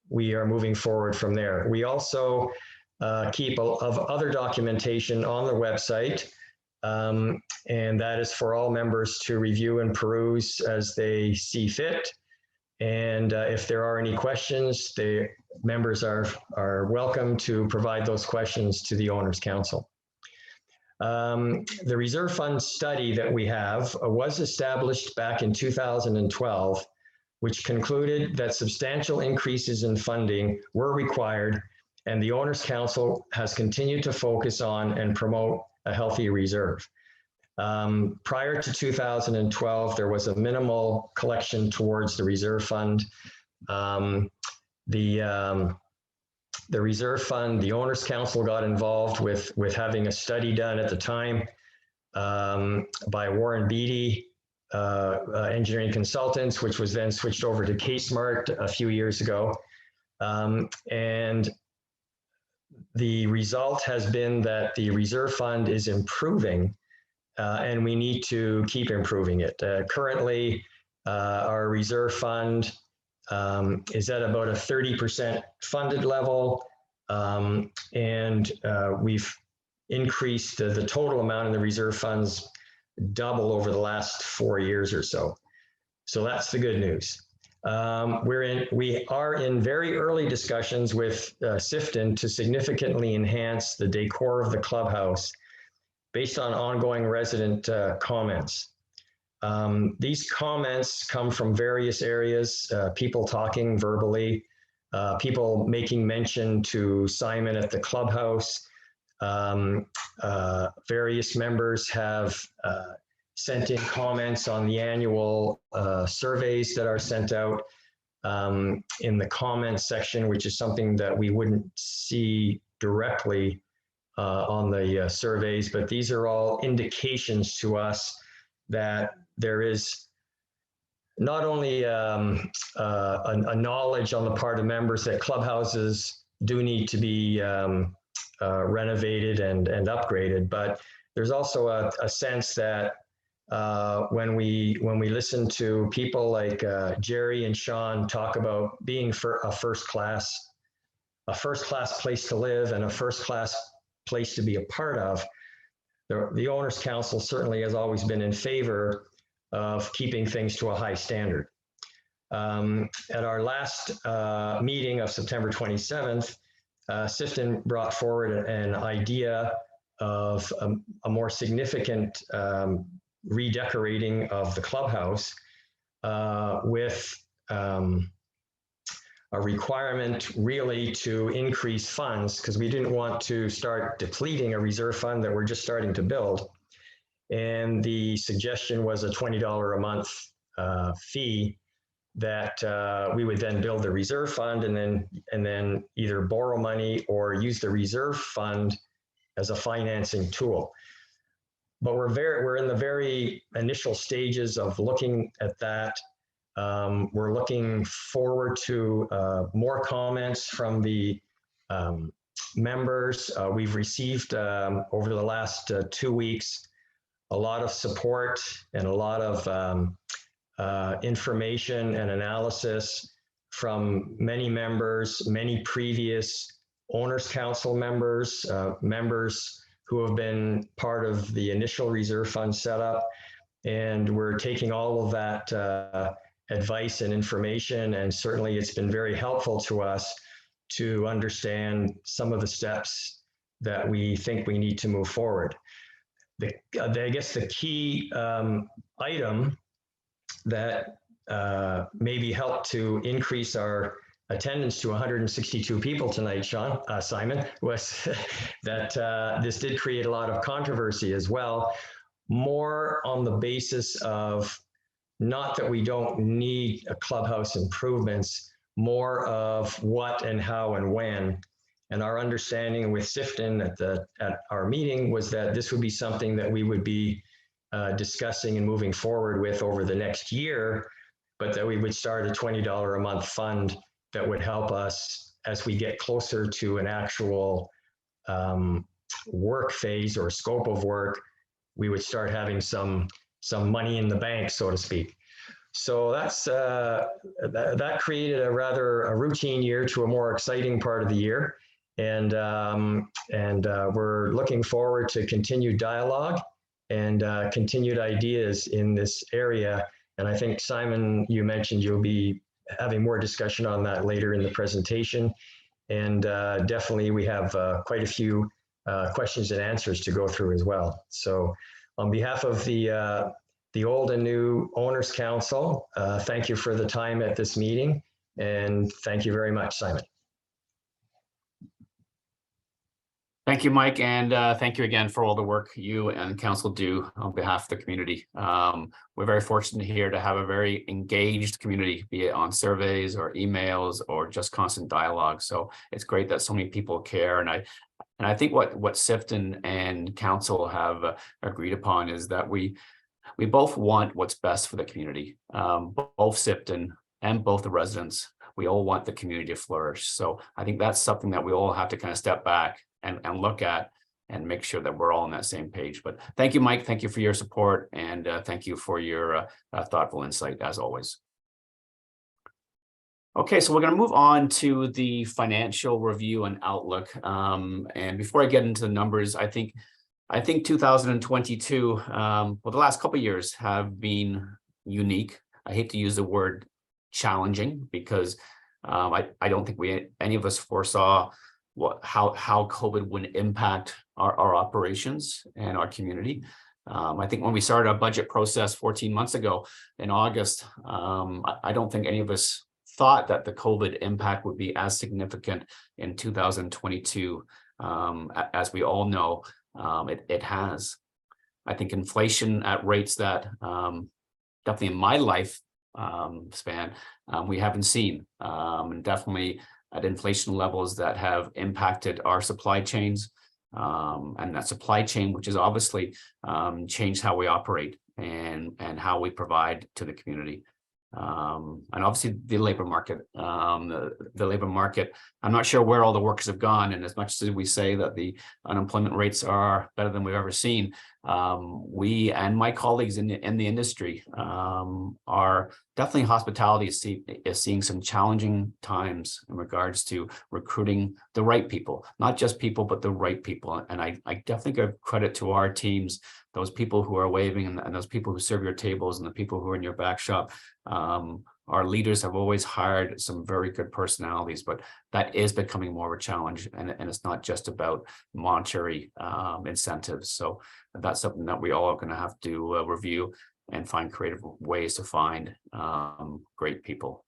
we are moving forward from there. We also keep of other documentation on the website, and that is for all members to review and peruse as they see fit. And if there are any questions, the members are welcome to provide those questions to the Owners Council. The reserve fund study that we have was established back in 2012, which concluded that substantial increases in funding were required, and the Owners Council has continued to focus on and promote a healthy reserve. Prior to 2012, there was a minimal collection towards the reserve fund. The reserve fund, the Owners Council got involved with having a study done at the time by Warren Beatty Engineering Consultants, which was then switched over to K-Smart a few years ago. And the result has been that the reserve fund is improving, and we need to keep improving it. Currently, our reserve fund is at about a 30% funded level, and we've increased the total amount in the reserve funds double over the last 4 years or so. So that's the good news. We are in very early discussions with Sifton to significantly enhance the decor of the clubhouse based on ongoing resident comments. These comments come from various areas, people talking verbally, people making mention to Simon at the clubhouse. Various members have sent in comments on the annual surveys that are sent out in the comments section, which is something that we wouldn't see directly on the surveys, but these are all indications to us that there is not only a knowledge on the part of members that clubhouses do need to be renovated and upgraded, but there's also a sense that when we listen to people like Jerry and Sean talk about being a first class place to live and a first class place to be a part of, the Owners Council certainly has always been in favor of keeping things to a high standard. At our last meeting of September 27th, Sifton brought forward an idea of a more significant redecorating of the clubhouse with a requirement really to increase funds, because we didn't want to start depleting a reserve fund that we're just starting to build. And the suggestion was a $20 a month fee that we would then build the reserve fund and then either borrow money or use the reserve fund as a financing tool. But we're in the very initial stages of looking at that. We're looking forward to more comments from the members. We've received over the last 2 weeks a lot of support and a lot of information and analysis from many members, many previous owners council members, members who have been part of the initial reserve fund setup. And we're taking all of that advice and information, and certainly it's been very helpful to us to understand some of the steps that we think we need to move forward. I guess the key item that maybe helped to increase our attendance to 162 people tonight, Simon, was that this did create a lot of controversy as well, more on the basis of not that we don't need a clubhouse improvements, more of what and how and when. And our understanding with Sifton at our meeting was that this would be something that we would be discussing and moving forward with over the next year, but that we would start a $20 a month fund that would help us as we get closer to an actual work phase or scope of work. We would start having some money in the bank, so to speak. So that's that created a routine year to a more exciting part of the year. And we're looking forward to continued dialogue and continued ideas in this area. And I think, Simon, you mentioned you'll be having more discussion on that later in the presentation. And definitely we have quite a few questions and answers to go through as well. So on behalf of the old and new Owners Council, thank you for the time at this meeting. And thank you very much, Simon. Thank you, Mike, and thank you again for all the work you and council do on behalf of the community. We're very fortunate here to have a very engaged community, be it on surveys or emails or just constant dialogue. So it's great that so many people care. And I think what Sifton and council have agreed upon is that we both want what's best for the community. Both Sifton and both the residents, we all want the community to flourish. So I think that's something that we all have to kind of step back and look at and make sure that we're all on that same page. But thank you, Mike. Thank you for your support, and thank you for your thoughtful insight as always. Okay, so we're going to move on to the financial review and outlook. And before I get into the numbers, I think 2022, well, the last couple of years have been unique. I hate to use the word challenging because I don't think any of us foresaw how COVID would impact our operations and our community. I think when we started our budget process 14 months ago in August, I don't think any of us thought that the COVID impact would be as significant in 2022. As we all know, it has. I think inflation at rates that definitely in my life span, we haven't seen, and definitely at inflation levels that have impacted our supply chains, and that supply chain, which has obviously changed how we operate and how we provide to the community. And obviously the labor market, the labor market, I'm not sure where all the workers have gone. And as much as we say that the unemployment rates are better than we've ever seen, we and my colleagues in the industry are definitely hospitality is seeing some challenging times in regards to recruiting the right people, not just people, but the right people. And I definitely give credit to our teams, those people who are waving and those people who serve your tables and the people who are in your back shop. Our leaders have always hired some very good personalities, but that is becoming more of a challenge, and it's not just about monetary incentives. So that's something that we all are going to have to review and find creative ways to find great people.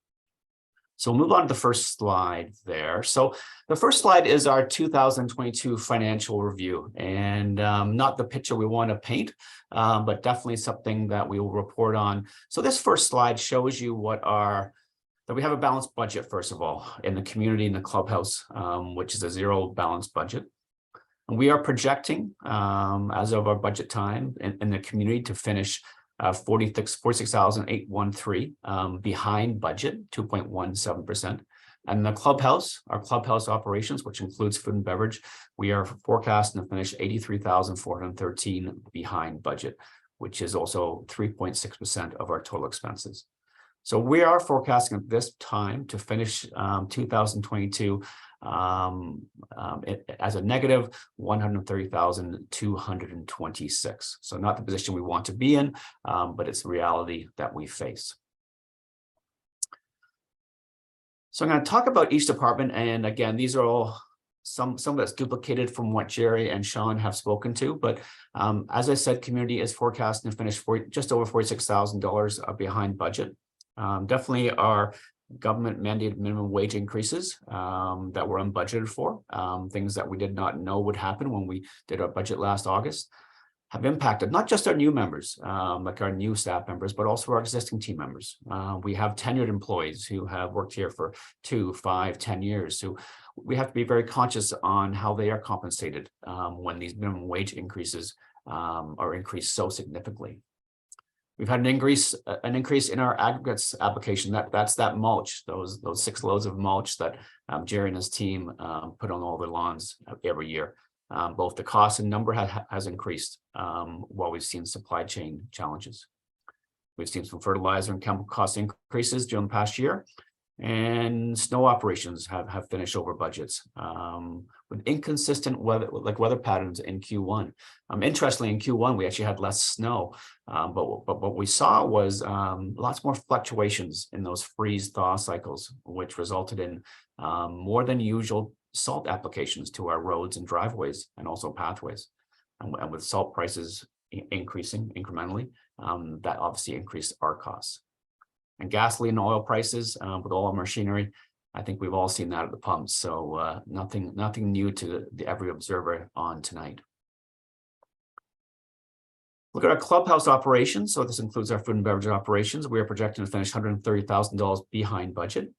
So we'll move on to the first slide there. So the first slide is our 2022 financial review, and not the picture we want to paint, but definitely something that we will report on. So this first slide shows you that we have a balanced budget, first of all, in the community, in the clubhouse, which is a zero balanced budget. And we are projecting, as of our budget time in the community, to finish 46,813 behind budget, 2.17%. And the clubhouse, our clubhouse operations, which includes food and beverage, we are forecasting to finish 83,413 behind budget, which is also 3.6% of our total expenses. So we are forecasting at this time to finish 2022 as a negative 130,226. So not the position we want to be in, but it's the reality that we face. So I'm going to talk about each department, and again, these are all some that's duplicated from what Jerry and Sean have spoken to. But as I said, community is forecasting to finish just over $46,000 behind budget. Definitely our government mandated minimum wage increases that were unbudgeted for, things that we did not know would happen when we did our budget last August, have impacted not just our new members, like our new staff members, but also our existing team members. We have tenured employees who have worked here for 2, 5, 10 years. So we have to be very conscious on how they are compensated when these minimum wage increases are increased so significantly. We've had an increase in our aggregates application. That's that mulch, those 6 loads of mulch that Jerry and his team put on all their lawns every year. Both the cost and number has increased while we've seen supply chain challenges. We've seen some fertilizer and chemical cost increases during the past year, and snow operations have finished over budgets with inconsistent weather patterns in Q1. Interestingly, in Q1 we actually had less snow, but what we saw was lots more fluctuations in those freeze-thaw cycles, which resulted in more than usual salt applications to our roads and driveways and also pathways. And with salt prices increasing incrementally, that obviously increased our costs. And gasoline and oil prices with all our machinery, I think we've all seen that at the pumps. So nothing new to every observer on tonight. Look at our clubhouse operations. So this includes our food and beverage operations. We are projecting to finish $130,000 behind budget.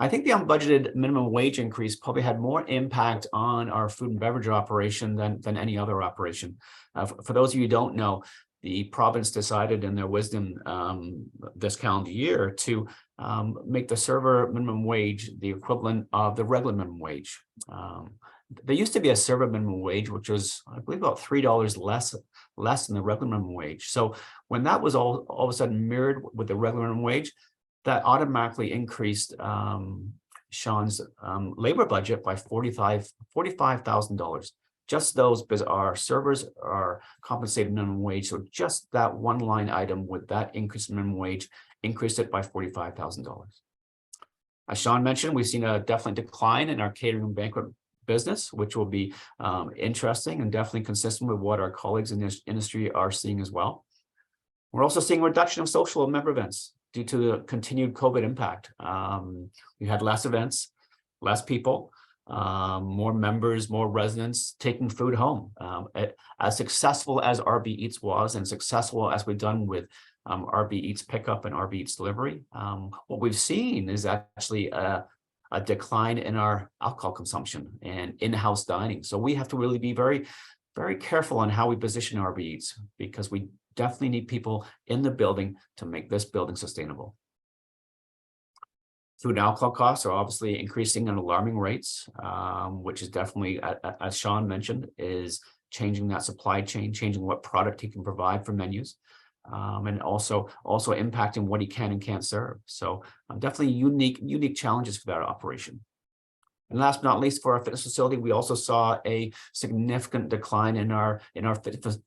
I think the unbudgeted minimum wage increase probably had more impact on our food and beverage operation than any other operation. For those of you who don't know, the province decided in their wisdom this calendar year to make the server minimum wage the equivalent of the regular minimum wage. There used to be a server minimum wage, which was, I believe, about $3 less than the regular minimum wage. So when that was all of a sudden mirrored with the regular minimum wage, that automatically increased Sean's labor budget by $45,000. Just those, because our servers are compensated minimum wage. So just that one line item with that increase in minimum wage increased it by $45,000. As Sean mentioned, we've seen a definite decline in our catering and banquet business, which will be interesting and definitely consistent with what our colleagues in this industry are seeing as well. We're also seeing a reduction of social and member events due to the continued COVID impact. We had less events, less people, more members, more residents taking food home. As successful as RB Eats was and successful as we've done with RB Eats pickup and RB Eats delivery, what we've seen is actually a decline in our alcohol consumption and in-house dining. So we have to really be very, very careful on how we position RB Eats, because we definitely need people in the building to make this building sustainable. Food and alcohol costs are obviously increasing at alarming rates, which is definitely, as Sean mentioned, is changing that supply chain, changing what product he can provide for menus, and also impacting what he can and can't serve. So definitely unique challenges for that operation. And last but not least, for our fitness facility, we also saw a significant decline in our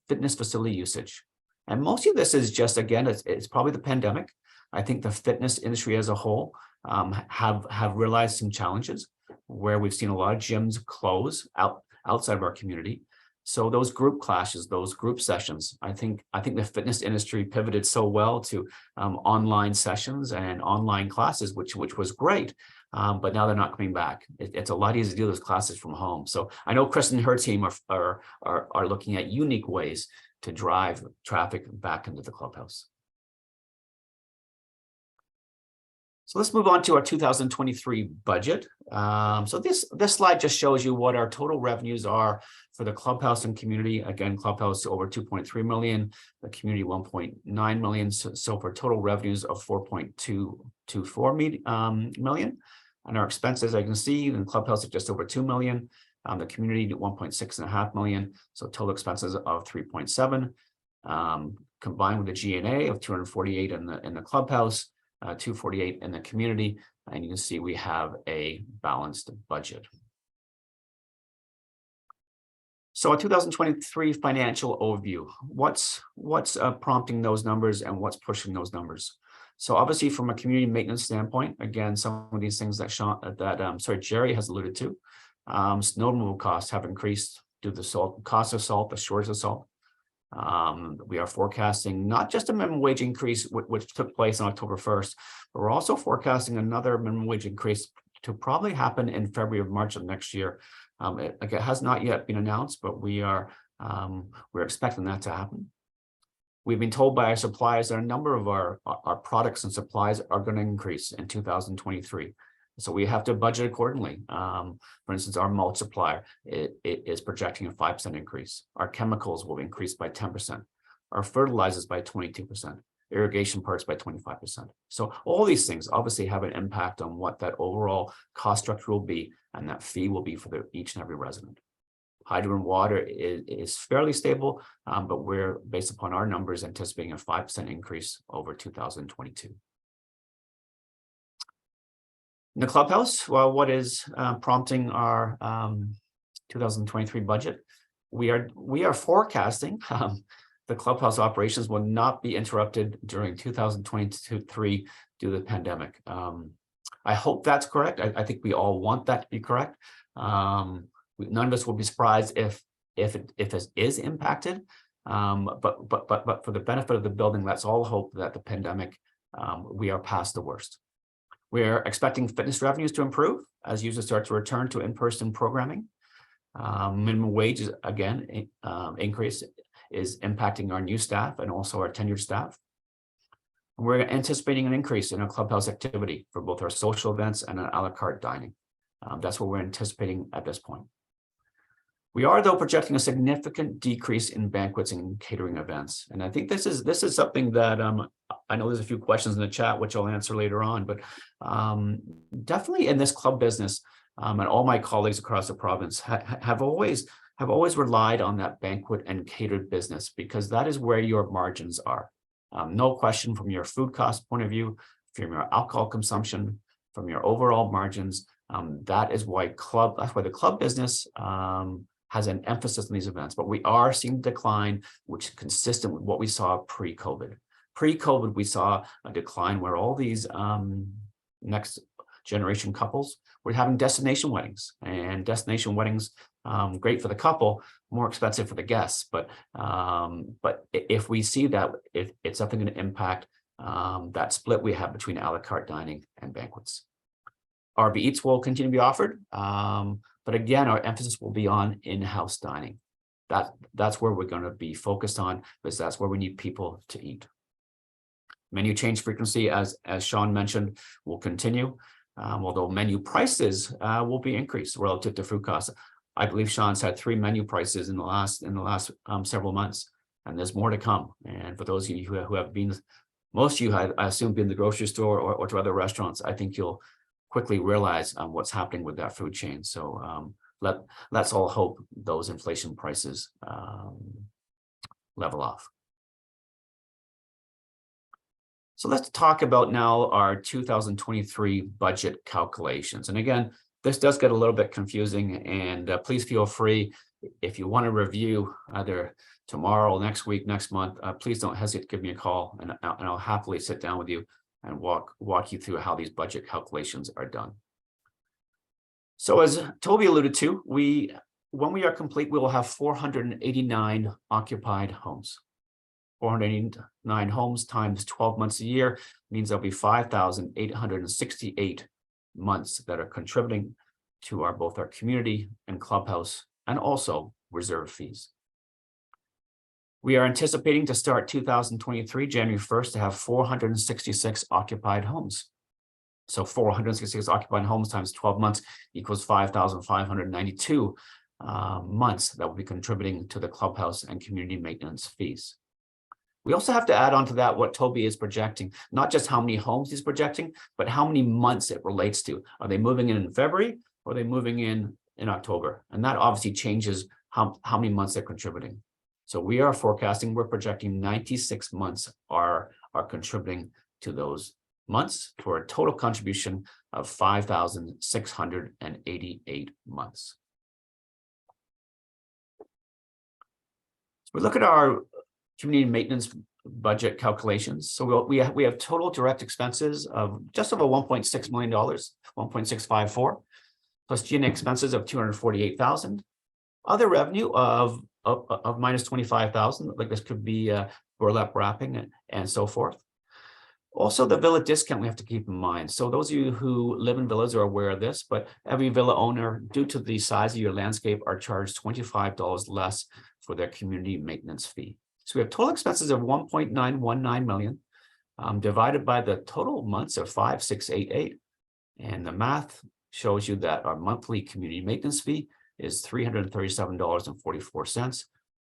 fitness facility usage. And most of this is just, again, it's probably the pandemic. I think the fitness industry as a whole have realized some challenges where we've seen a lot of gyms close outside of our community. So those group clashes, those group sessions, I think the fitness industry pivoted so well to online sessions and online classes, which was great. But now they're not coming back. It's a lot easier to do those classes from home. So I know Chris and her team are looking at unique ways to drive traffic back into the clubhouse. So let's move on to our 2023 budget. So this slide just shows you what our total revenues are for the clubhouse and community. Again, clubhouse over 2.3 million, the community 1.9 million. So for total revenues of 4.224 million. And our expenses, as you can see, in Clubhouse is just over 2 million. The community 1.6 million. So total expenses of 3.7. Combined with the G&A of 248 in the Clubhouse, 248 in the community, and you can see we have a balanced budget. So a 2023 financial overview. What's prompting those numbers and what's pushing those numbers? So obviously, from a community maintenance standpoint, again, some of these things that Jerry has alluded to. Snow removal costs have increased due to the cost of salt, the shortage of salt. We are forecasting not just a minimum wage increase, which took place on October 1st, but we're also forecasting another minimum wage increase to probably happen in February or March of next year. It has not yet been announced, but we're expecting that to happen. We've been told by our suppliers that a number of our products and supplies are going to increase in 2023. So we have to budget accordingly. For instance, our mulch supplier is projecting a 5% increase. Our chemicals will increase by 10%. Our fertilizers by 22%. Irrigation parts by 25%. So all these things obviously have an impact on what that overall cost structure will be, and that fee will be for each and every resident. Hydro and water is fairly stable, but we're, based upon our numbers, anticipating a 5% increase over 2022. In the Clubhouse, well, what is prompting our 2023 budget? We are forecasting the Clubhouse operations will not be interrupted during 2023 due to the pandemic. I hope that's correct. I think we all want that to be correct. None of us will be surprised if it is impacted. But for the benefit of the building, let's all hope that the pandemic, we are past the worst. We're expecting fitness revenues to improve as users start to return to in-person programming. Minimum wages, again, increase is impacting our new staff and also our tenured staff. We're anticipating an increase in our Clubhouse activity for both our social events and our a la carte dining. That's what we're anticipating at this point. We are, though, projecting a significant decrease in banquets and catering events. And I think this is something that I know there's a few questions in the chat, which I'll answer later on, but definitely in this club business, and all my colleagues across the province have always relied on that banquet and catered business, because that is where your margins are. No question, from your food cost point of view, from your alcohol consumption, from your overall margins, that's why the club business has an emphasis on these events. But we are seeing decline, which is consistent with what we saw pre-COVID. Pre-COVID, we saw a decline where all these next generation couples were having destination weddings, and destination weddings, great for the couple, more expensive for the guests. But if we see that, it's something going to impact that split we have between a la carte dining and banquets. RV Eats will continue to be offered, but again, our emphasis will be on in-house dining. That's where we're going to be focused on, because that's where we need people to eat. Menu change frequency, as Sean mentioned, will continue, although menu prices will be increased relative to food costs. I believe Sean's had 3 menu prices in the last several months, and there's more to come. And for those of you who have been, most of you have, I assume, been to the grocery store or to other restaurants, I think you'll quickly realize what's happening with that food chain. So let's all hope those inflation prices level off. So let's talk about now our 2023 budget calculations. And again, this does get a little bit confusing, and please feel free, if you want to review either tomorrow, next week, next month, please don't hesitate to give me a call, and I'll happily sit down with you and walk you through how these budget calculations are done. So as Toby alluded to, when we are complete, we will have 489 occupied homes. 489 homes times 12 months a year means there'll be 5,868 months that are contributing to both our community and clubhouse, and also reserve fees. We are anticipating to start 2023, January 1st, to have 466 occupied homes. So 466 occupied homes times 12 months equals 5,592 months that will be contributing to the clubhouse and community maintenance fees. We also have to add on to that what Toby is projecting, not just how many homes he's projecting, but how many months it relates to. Are they moving in February, or are they moving in October? And that obviously changes how many months they're contributing. So we are forecasting, we're projecting 96 months are contributing to those months for a total contribution of 5,688 months. So we look at our community maintenance budget calculations. So we have total direct expenses of just over $1.6 million, 1.654, plus G&A expenses of 248,000. Other revenue of minus 25,000, like this could be burlap wrapping and so forth. Also, the villa discount we have to keep in mind. So those of you who live in villas are aware of this, but every villa owner, due to the size of your landscape, are charged $25 less for their community maintenance fee. So we have total expenses of 1.919 million divided by the total months of 5,688. And the math shows you that our monthly community maintenance fee is $337.44,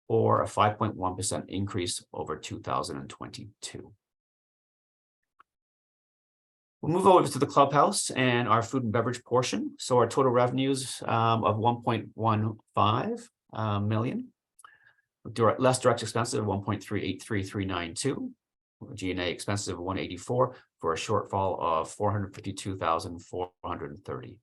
or a 5.1% increase over 2022. We'll move over to the clubhouse and our food and beverage portion. So our total revenues of 1.15 million. Less direct expenses of 1.383392. G&A expenses of 184 for a shortfall of 452,430.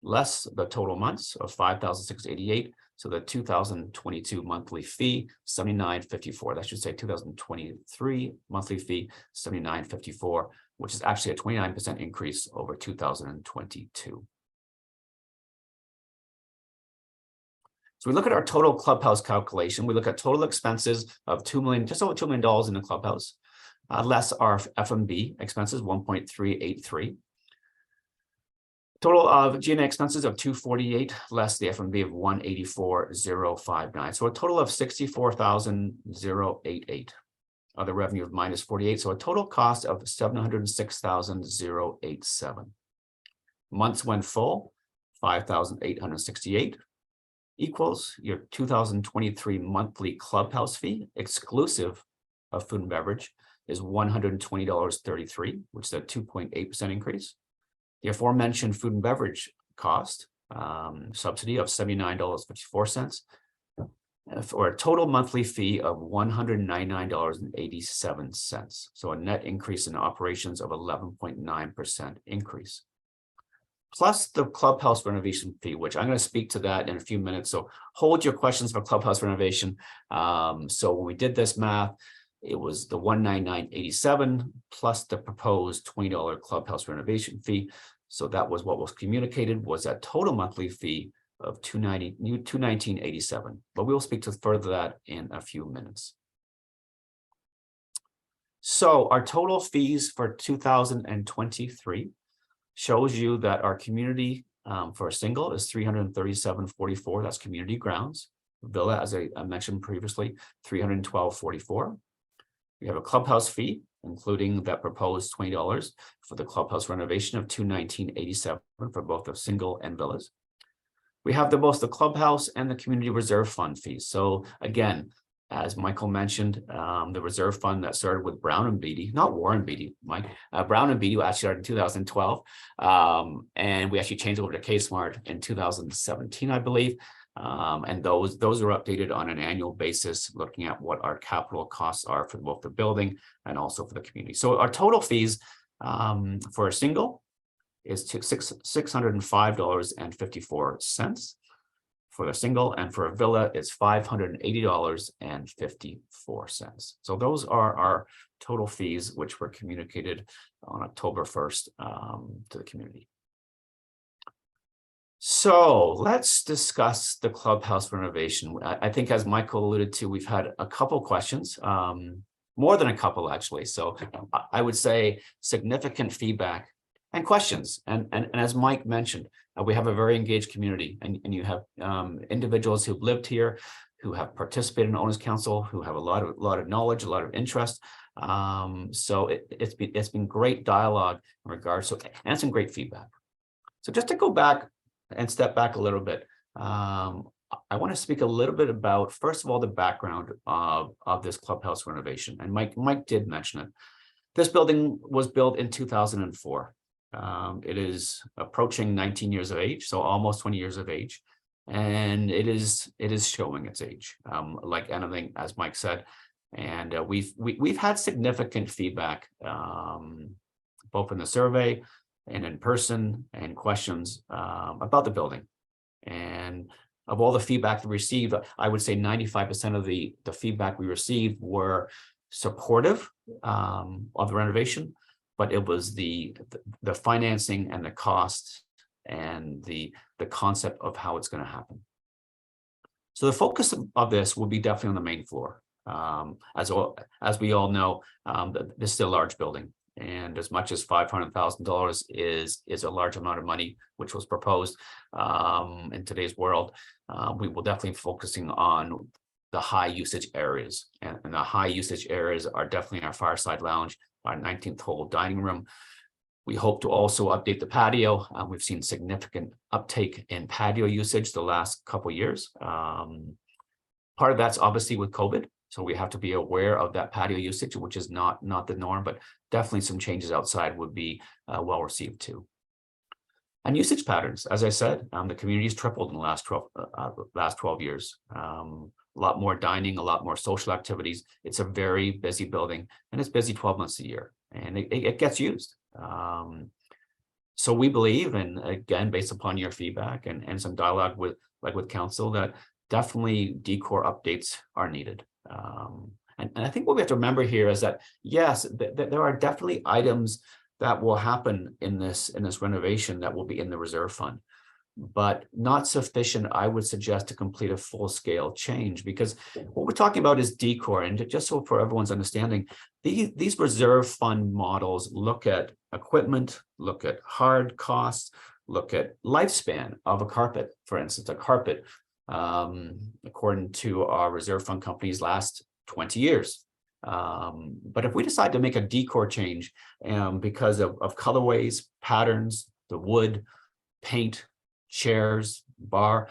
Less the total months of 5,688. So the 2022 monthly fee, 79.54. That should say 2023 monthly fee, 79.54, which is actually a 29% increase over 2022. So we look at our total clubhouse calculation. We look at total expenses of $2 million, just over $2 million in the clubhouse, less our F&B expenses, 1.383. Total of G&A expenses of 248, less the F&B of 184,059. So a total of 64,088. Other revenue of minus 48. So a total cost of 706,087. Months when full, 5,868. Equals your 2023 monthly clubhouse fee, exclusive of food and beverage, is $120.33, which is a 2.8% increase. The aforementioned food and beverage cost subsidy of $79.54, for a total monthly fee of $199.87. So a net increase in operations of 11.9% increase. Plus the clubhouse renovation fee, which I'm going to speak to that in a few minutes. So hold your questions for clubhouse renovation. So when we did this math, it was the $199.87 plus the proposed $20 clubhouse renovation fee. So that was what was communicated, was that total monthly fee of $219.87. But we'll speak to further that in a few minutes. So our total fees for 2023 shows you that our community for a single is $337.44. That's community grounds. Villa, as I mentioned previously, $312.44. We have a clubhouse fee, including that proposed $20 for the clubhouse renovation of $219.87 for both the single and villas. We have both the clubhouse and the community reserve fund fees. So again, as Michael mentioned, the reserve fund that started with Brown and Beatty, not Warren Beatty, Mike, Brown and Beatty actually started in 2012. And we actually changed over to K-Smart in 2017, I believe. And those are updated on an annual basis, looking at what our capital costs are for both the building and also for the community. So our total fees for a single is $605.54 for the single, and for a villa it's $580.54. So those are our total fees, which were communicated on October 1st to the community. So let's discuss the clubhouse renovation. I think, as Michael alluded to, we've had a couple questions, more than a couple actually. So I would say significant feedback and questions. And as Mike mentioned, we have a very engaged community, and you have individuals who've lived here, who have participated in Owners Council, who have a lot of knowledge, a lot of interest. So it's been great dialogue in regards to, and some great feedback. So just to go back and step back a little bit, I want to speak a little bit about, first of all, the background of this clubhouse renovation. And Mike did mention it. This building was built in 2004. It is approaching 19 years of age, so almost 20 years of age. And it is showing its age, like anything, as Mike said. And we've had significant feedback, both in the survey and in person, and questions about the building. And of all the feedback we received, I would say 95% of the feedback we received were supportive of the renovation, but it was the financing and the cost and the concept of how it's going to happen. So the focus of this will be definitely on the main floor. As we all know, this is a large building, and as much as $500,000 is a large amount of money, which was proposed in today's world, we will definitely be focusing on the high usage areas, and the high usage areas are definitely our fireside lounge, our 19th hole dining room. We hope to also update the patio. We've seen significant uptake in patio usage the last couple of years. Part of that's obviously with COVID, so we have to be aware of that patio usage, which is not the norm, but definitely some changes outside would be well received too. And usage patterns, as I said, the community's tripled in the last 12 years. A lot more dining, a lot more social activities. It's a very busy building, and it's busy 12 months a year, and it gets used. So we believe, and again, based upon your feedback and some dialogue with council, that definitely decor updates are needed. And I think what we have to remember here is that, yes, there are definitely items that will happen in this renovation that will be in the reserve fund, but not sufficient, I would suggest, to complete a full-scale change, because what we're talking about is decor. And just so for everyone's understanding, these reserve fund models look at equipment, look at hard costs, look at lifespan of a carpet. For instance, a carpet, according to our reserve fund companies, lasts 20 years. But if we decide to make a decor change because of colorways, patterns, the wood, paint, chairs, bar,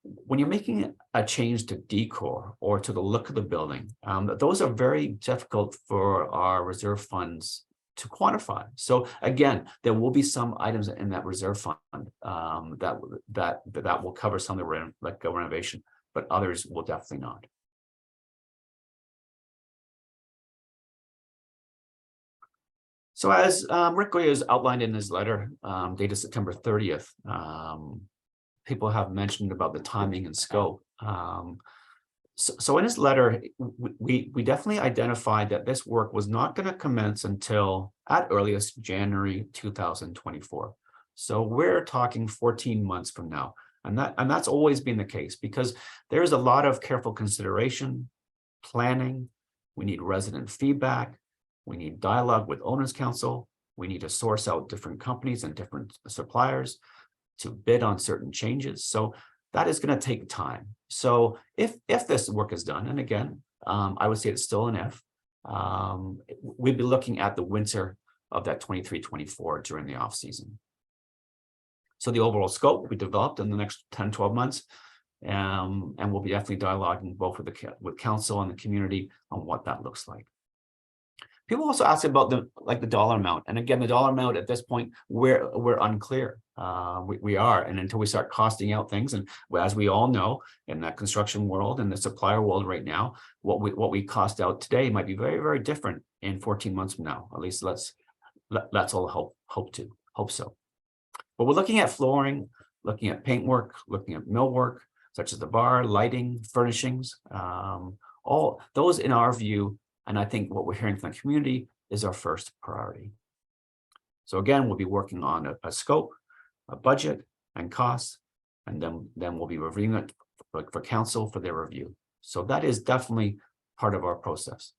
when you're making a change to decor or to the look of the building, those are very difficult for our reserve funds to quantify. So again, there will be some items in that reserve fund that will cover some of the renovation, but others will definitely not. So as Rick Goya has outlined in his letter dated September 30th, people have mentioned about the timing and scope. So in his letter, we definitely identified that this work was not going to commence until at earliest January 2024. So we're talking 14 months from now. And that's always been the case, because there's a lot of careful consideration, planning. We need resident feedback. We need dialogue with owners council. We need to source out different companies and different suppliers to bid on certain changes. So that is going to take time. So if this work is done, and again, I would say it's still an if, we'd be looking at the winter of that 23-24 during the off season. So the overall scope we developed in the next 10-12 months, and we'll be definitely dialoguing both with council and the community on what that looks like. People also ask about the dollar amount, and again, the dollar amount at this point we're unclear. We are, and until we start costing out things, and as we all know, in that construction world and the supplier world right now, what we cost out today might be very, very different in 14 months from now. At least let's all hope so. But we're looking at flooring, looking at paintwork, looking at millwork, such as the bar, lighting, furnishings, all those in our view. And I think what we're hearing from the community is our first priority. So again, we'll be working on a scope, a budget, and costs, and then we'll be reviewing it for council for their review. So that is definitely part of our process.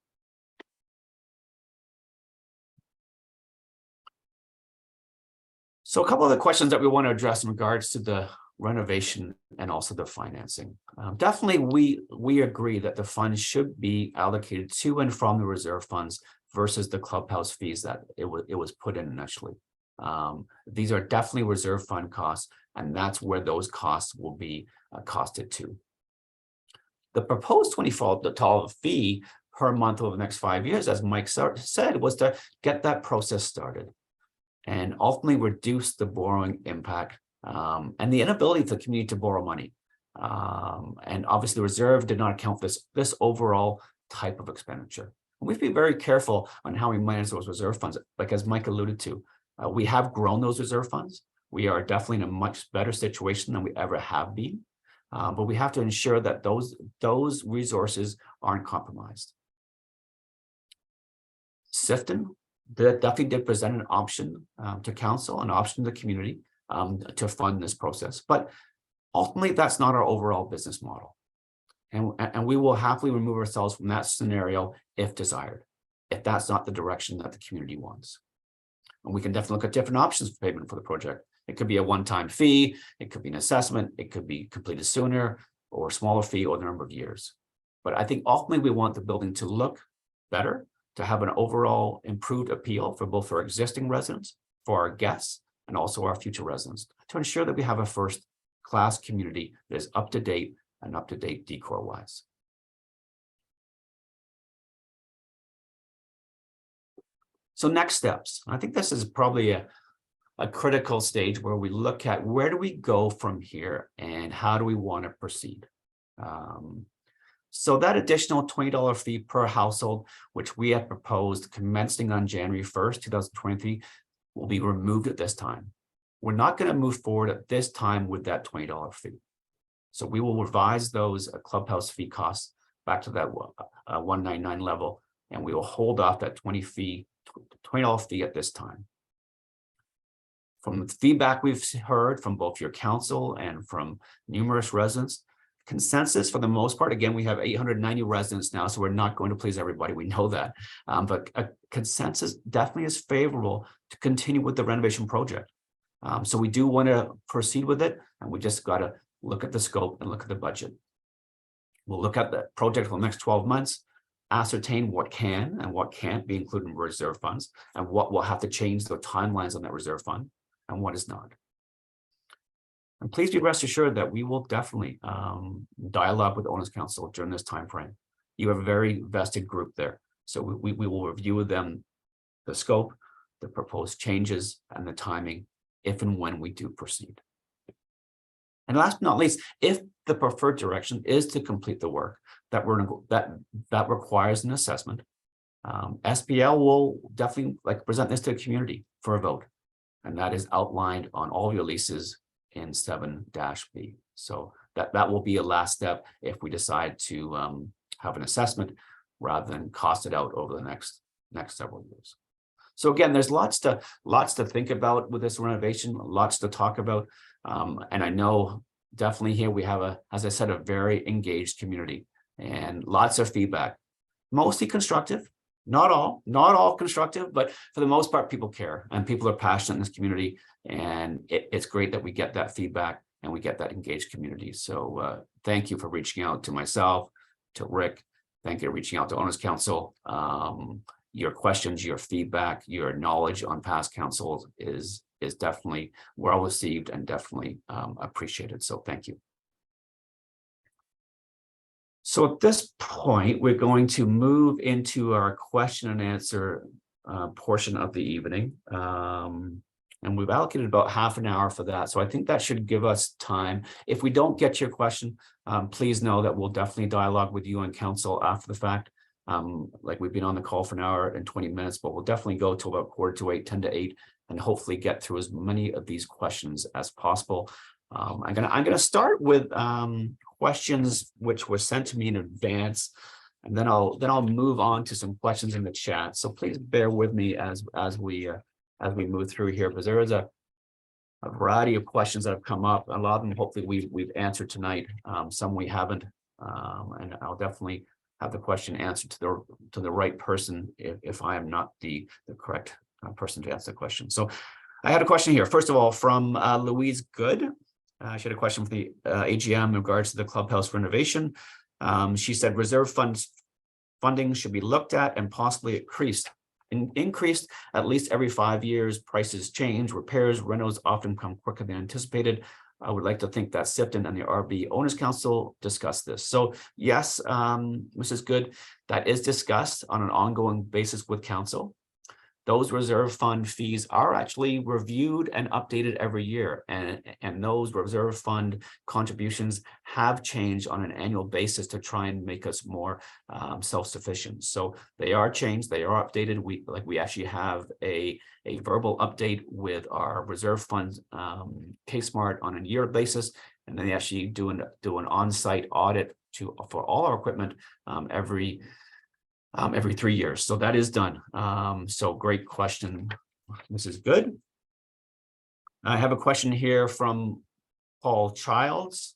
So a couple of the questions that we want to address in regards to the renovation and also the financing. Definitely, we agree that the funds should be allocated to and from the reserve funds versus the clubhouse fees that it was put in initially. These are definitely reserve fund costs, and that's where those costs will be costed to. The proposed $24 fee per month over the next 5 years, as Mike said, was to get that process started and ultimately reduce the borrowing impact and the inability for the community to borrow money. And obviously the reserve did not account for this overall type of expenditure. And we have to be very careful on how we manage those reserve funds. Like as Mike alluded to, we have grown those reserve funds. We are definitely in a much better situation than we ever have been. But we have to ensure that those resources aren't compromised. Sifton definitely did present an option to council, an option to the community to fund this process. But ultimately, that's not our overall business model. And we will happily remove ourselves from that scenario if desired, if that's not the direction that the community wants. And we can definitely look at different options for payment for the project. It could be a one-time fee, it could be an assessment, it could be completed sooner, or a smaller fee, or the number of years. But I think ultimately we want the building to look better, to have an overall improved appeal for both our existing residents, for our guests, and also our future residents, to ensure that we have a first-class community that is up-to-date and up-to-date decor-wise. So next steps. I think this is probably a critical stage where we look at where do we go from here and how do we want to proceed. So that additional $20 fee per household, which we have proposed commencing on January 1st, 2023, will be removed at this time. We're not going to move forward at this time with that $20 fee. So we will revise those clubhouse fee costs back to that 199 level, and we will hold off that $20 fee at this time. From the feedback we've heard from both your council and from numerous residents, consensus for the most part, again, we have 890 residents now, so we're not going to please everybody, we know that. But a consensus definitely is favorable to continue with the renovation project. So we do want to proceed with it, and we just got to look at the scope and look at the budget. We'll look at the project for the next 12 months, ascertain what can and what can't be included in reserve funds, and what will have to change the timelines on that reserve fund, and what is not. And please be rest assured that we will definitely dialogue with the Owners Council during this time frame. You have a very vested group there, so we will review with them the scope, the proposed changes, and the timing if and when we do proceed. And last but not least, if the preferred direction is to complete the work that requires an assessment, SPL will definitely present this to the community for a vote, and that is outlined on all your leases in 7-B. So that will be a last step if we decide to have an assessment rather than cost it out over the next several years. So again, there's lots to think about with this renovation, lots to talk about. And I know definitely here we have as I said, a very engaged community and lots of feedback, mostly constructive, not all constructive, but for the most part, people care and people are passionate in this community. And it's great that we get that feedback and we get that engaged community. So thank you for reaching out to myself, to Rick. Thank you for reaching out to Owners Council. Your questions, your feedback, your knowledge on past councils is definitely well received and definitely appreciated. So thank you. So at this point, we're going to move into our question and answer portion of the evening. And we've allocated about half an hour for that. So I think that should give us time. If we don't get your question, please know that we'll definitely dialogue with you and council after the fact. Like we've been on the call for an hour and 20 minutes, but we'll definitely go till about 7:45, 10:50, and hopefully get through as many of these questions as possible. I'm gonna start with questions which were sent to me in advance, and then I'll move on to some questions in the chat. So please bear with me as we move through here, because there is a variety of questions that have come up. A lot of them hopefully we've answered tonight. Some we haven't, and I'll definitely have the question answered to the right person if I am not the correct person to answer the question. So I had a question here. First of all, from Louise Good. She had a question for the AGM in regards to the clubhouse renovation. She said reserve funding should be looked at and possibly increased at least every 5 years. Prices change, repairs, rentals often come quicker than anticipated. I would like to think that Sifton and the RB Owners Council discussed this. So yes, Mrs. Good, that is discussed on an ongoing basis with council. Those reserve fund fees are actually reviewed and updated every year, and those reserve fund contributions have changed on an annual basis to try and make us more self-sufficient. So they are changed, they are updated. We actually have a verbal update with our reserve funds K-Smart on a year basis, and then they actually do an on-site audit for all our equipment every 3 years. So that is done. So great question. This is good. I have a question here from Paul Childs.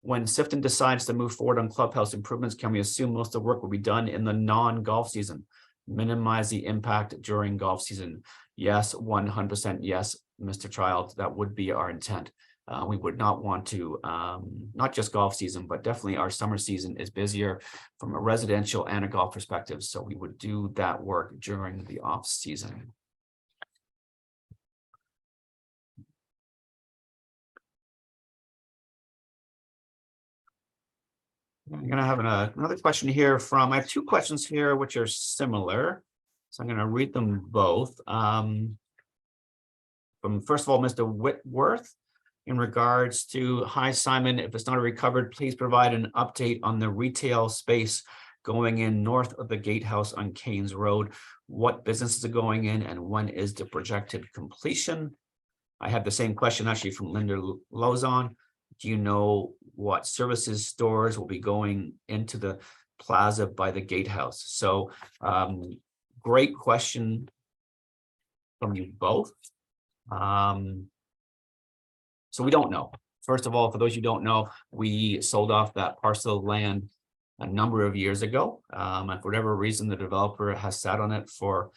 When Sifton decides to move forward on clubhouse improvements, can we assume most of the work will be done in the non-golf season? Minimize the impact during golf season? Yes, 100% yes, Mr. Childs, that would be our intent. We would not want to, not just golf season, but definitely our summer season is busier from a residential and a golf perspective. So we would do that work during the off season. I'm going to have another question here I have 2 questions here, which are similar. So I'm going to read them both. From first of all, Mr. Whitworth. In regards to, hi Simon, if it's not recovered, please provide an update on the retail space going in north of the gatehouse on Keynes Road. What businesses are going in and when is the projected completion? I have the same question actually from Linda Lozon. Do you know what services stores will be going into the plaza by the gatehouse? So great question from you both. So we don't know. First of all, for those who don't know, we sold off that parcel of land a number of years ago. And for whatever reason, the developer has sat on it for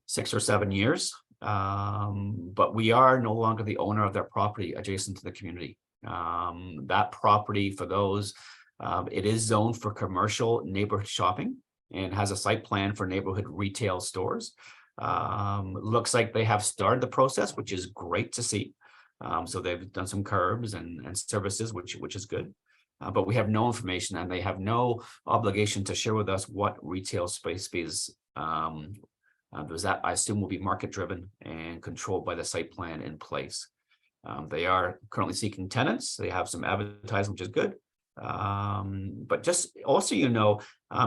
6 or 7 years. But we are no longer the owner of that property adjacent to the community. That property, for those, it is zoned for commercial neighborhood shopping and has a site plan for neighborhood retail stores. Looks like they have started the process, which is great to see. So they've done some curbs and services, which is good. But we have no information and they have no obligation to share with us what retail space is. Because that I assume will be market driven and controlled by the site plan in place. They are currently seeking tenants. They have some advertising, which is good. But just also,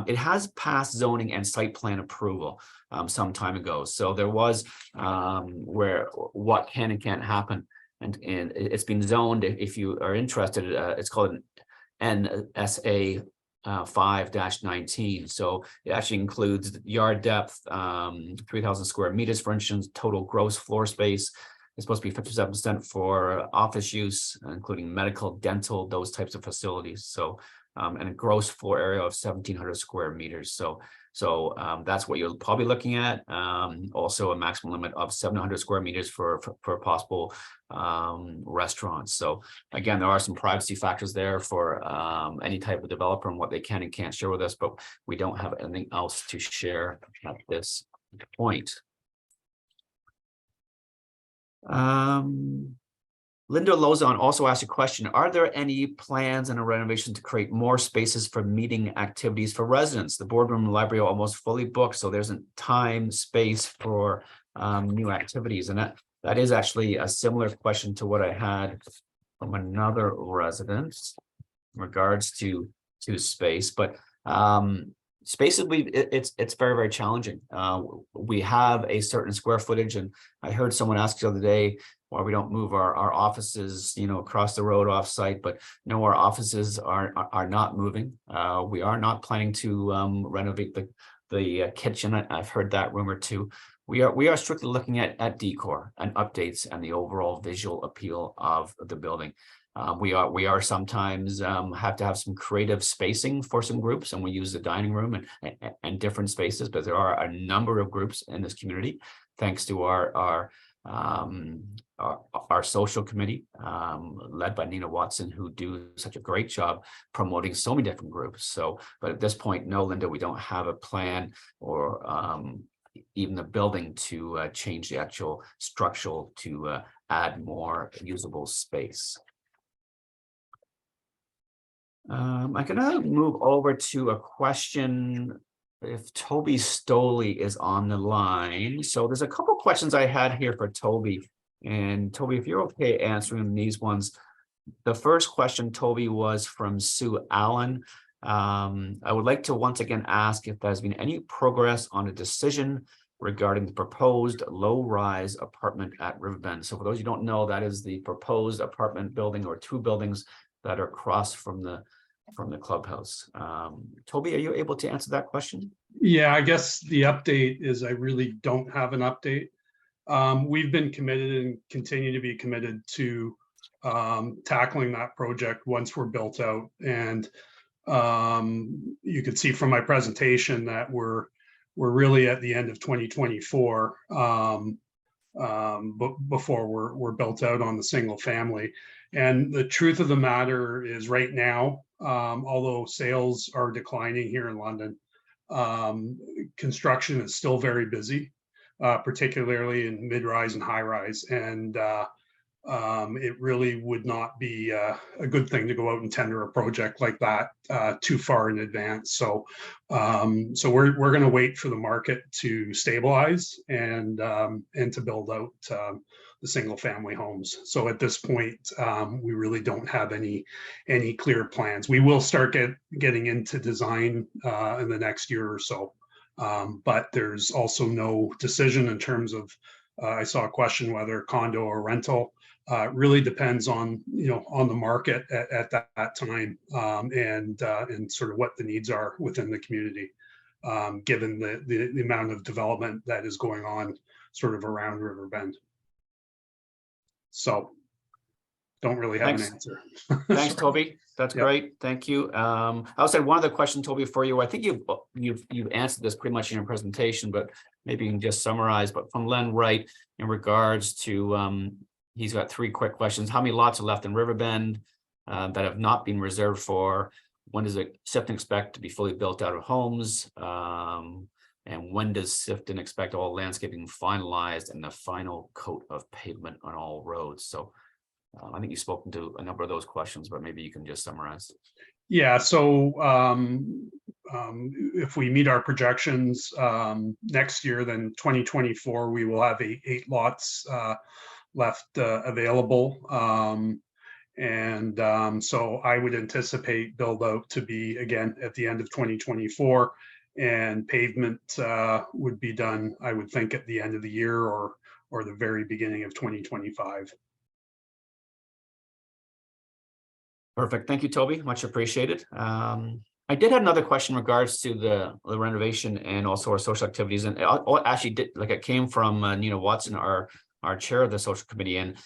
it has passed zoning and site plan approval some time ago. So there was where what can and can't happen. And it's been zoned. If you are interested, it's called an NSA 5-19. So it actually includes yard depth, 3,000 square meters, for instance, total gross floor space. It's supposed to be 57% for office use, including medical, dental, those types of facilities. So, and a gross floor area of 1,700 square meters. So that's what you're probably looking at. Also a maximum limit of 700 square meters for possible restaurants. So again, there are some privacy factors there for any type of developer and what they can and can't share with us, but we don't have anything else to share at this point. Linda Lozon also asked a question. Are there any plans in a renovation to create more spaces for meeting activities for residents? The boardroom and library are almost fully booked, so there isn't time, space for new activities. And that is actually a similar question to what I had from another resident in regards to space. But spaces, it's very, very challenging. We have a certain square footage, and I heard someone ask the other day why we don't move our offices, across the road off site. But no, our offices are not moving. We are not planning to renovate the kitchen. I've heard that rumor too. We are strictly looking at decor and updates and the overall visual appeal of the building. We are sometimes have to have some creative spacing for some groups, and we use the dining room and different spaces, but there are a number of groups in this community, thanks to our social committee led by Nina Watson, who do such a great job promoting so many different groups. So, but at this point, no, Linda, we don't have a plan or even the building to change the actual structural to add more usable space. I'm gonna move over to a question if Toby Stoley is on the line. So there's a couple questions I had here for Toby. And Toby, if you're okay answering these ones. The first question, Toby, was from Sue Allen. I would like to once again ask if there's been any progress on a decision regarding the proposed low-rise apartment at RiverBend. So for those you don't know, that is the proposed apartment building or two buildings that are across from the clubhouse. Toby, are you able to answer that question? Yeah, I guess the update is I really don't have an update. We've been committed and continue to be committed to tackling that project once we're built out. And you could see from my presentation that we're really at the end of 2024 before we're built out on the single family. And the truth of the matter is right now, although sales are declining here in London, construction is still very busy, particularly in mid-rise and high-rise. And it really would not be a good thing to go out and tender a project like that too far in advance. So we're going to wait for the market to stabilize and to build out the single family homes. So at this point, we really don't have any clear plans. We will start getting into design in the next year or so, but there's also no decision in terms of. I saw a question whether condo or rental. Really depends on on the market at that time and sort of what the needs are within the community, given the amount of development that is going on sort of around RiverBend. So don't really have an answer. Thanks, Toby. That's great. Thank you. I also had one other question, Toby, for you. I think you've answered this pretty much in your presentation, but maybe you can just summarize. But from Len Wright, in regards to he's got three quick questions. How many lots are left in RiverBend that have not been reserved for? When does Sifton expect to be fully built out of homes? And when does Sifton expect all landscaping finalized and the final coat of pavement on all roads? So I think you've spoken to a number of those questions, but maybe you can just summarize. Yeah, so if we meet our projections next year, then 2024, we will have 8 lots left available. So I would anticipate build out to be again at the end of 2024, and pavement would be done, I would think, at the end of the year or the very beginning of 2025. Perfect. Thank you, Toby. Much appreciated. I did have another question in regards to the renovation and also our social activities. And it came from Nina Watson, our chair of the social committee, and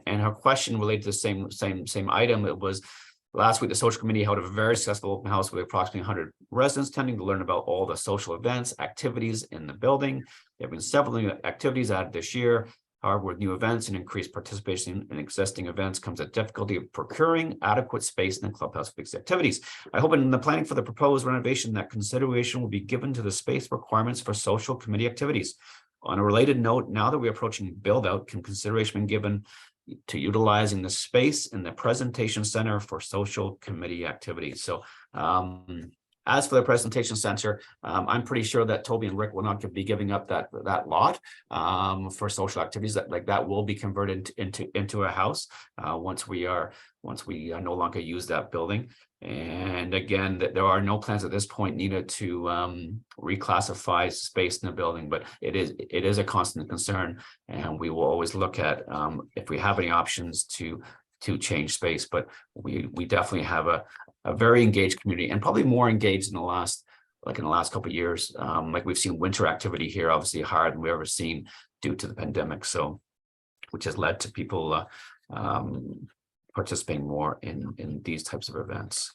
her question related to the same item. It was last week the social committee held a very successful open house with approximately 100 residents attending to learn about all the social events, activities in the building. There have been several new activities added this year. However, with new events and increased participation in existing events comes a difficulty of procuring adequate space in the clubhouse for these activities. I hope in the planning for the proposed renovation that consideration will be given to the space requirements for social committee activities. On a related note, now that we're approaching build out, can consideration be given to utilizing the space in the presentation center for social committee activities? So as for the presentation center, I'm pretty sure that Toby and Rick will not be giving up that lot for social activities. That will be converted into a house once we no longer use that building. And again, there are no plans at this point needed to reclassify space in the building, but it is a constant concern, and we will always look at if we have any options to change space. But we definitely have a very engaged community, and probably more engaged in the last couple of years. We've seen winter activity here, obviously higher than we've ever seen due to the pandemic. So, which has led to people participating more in these types of events.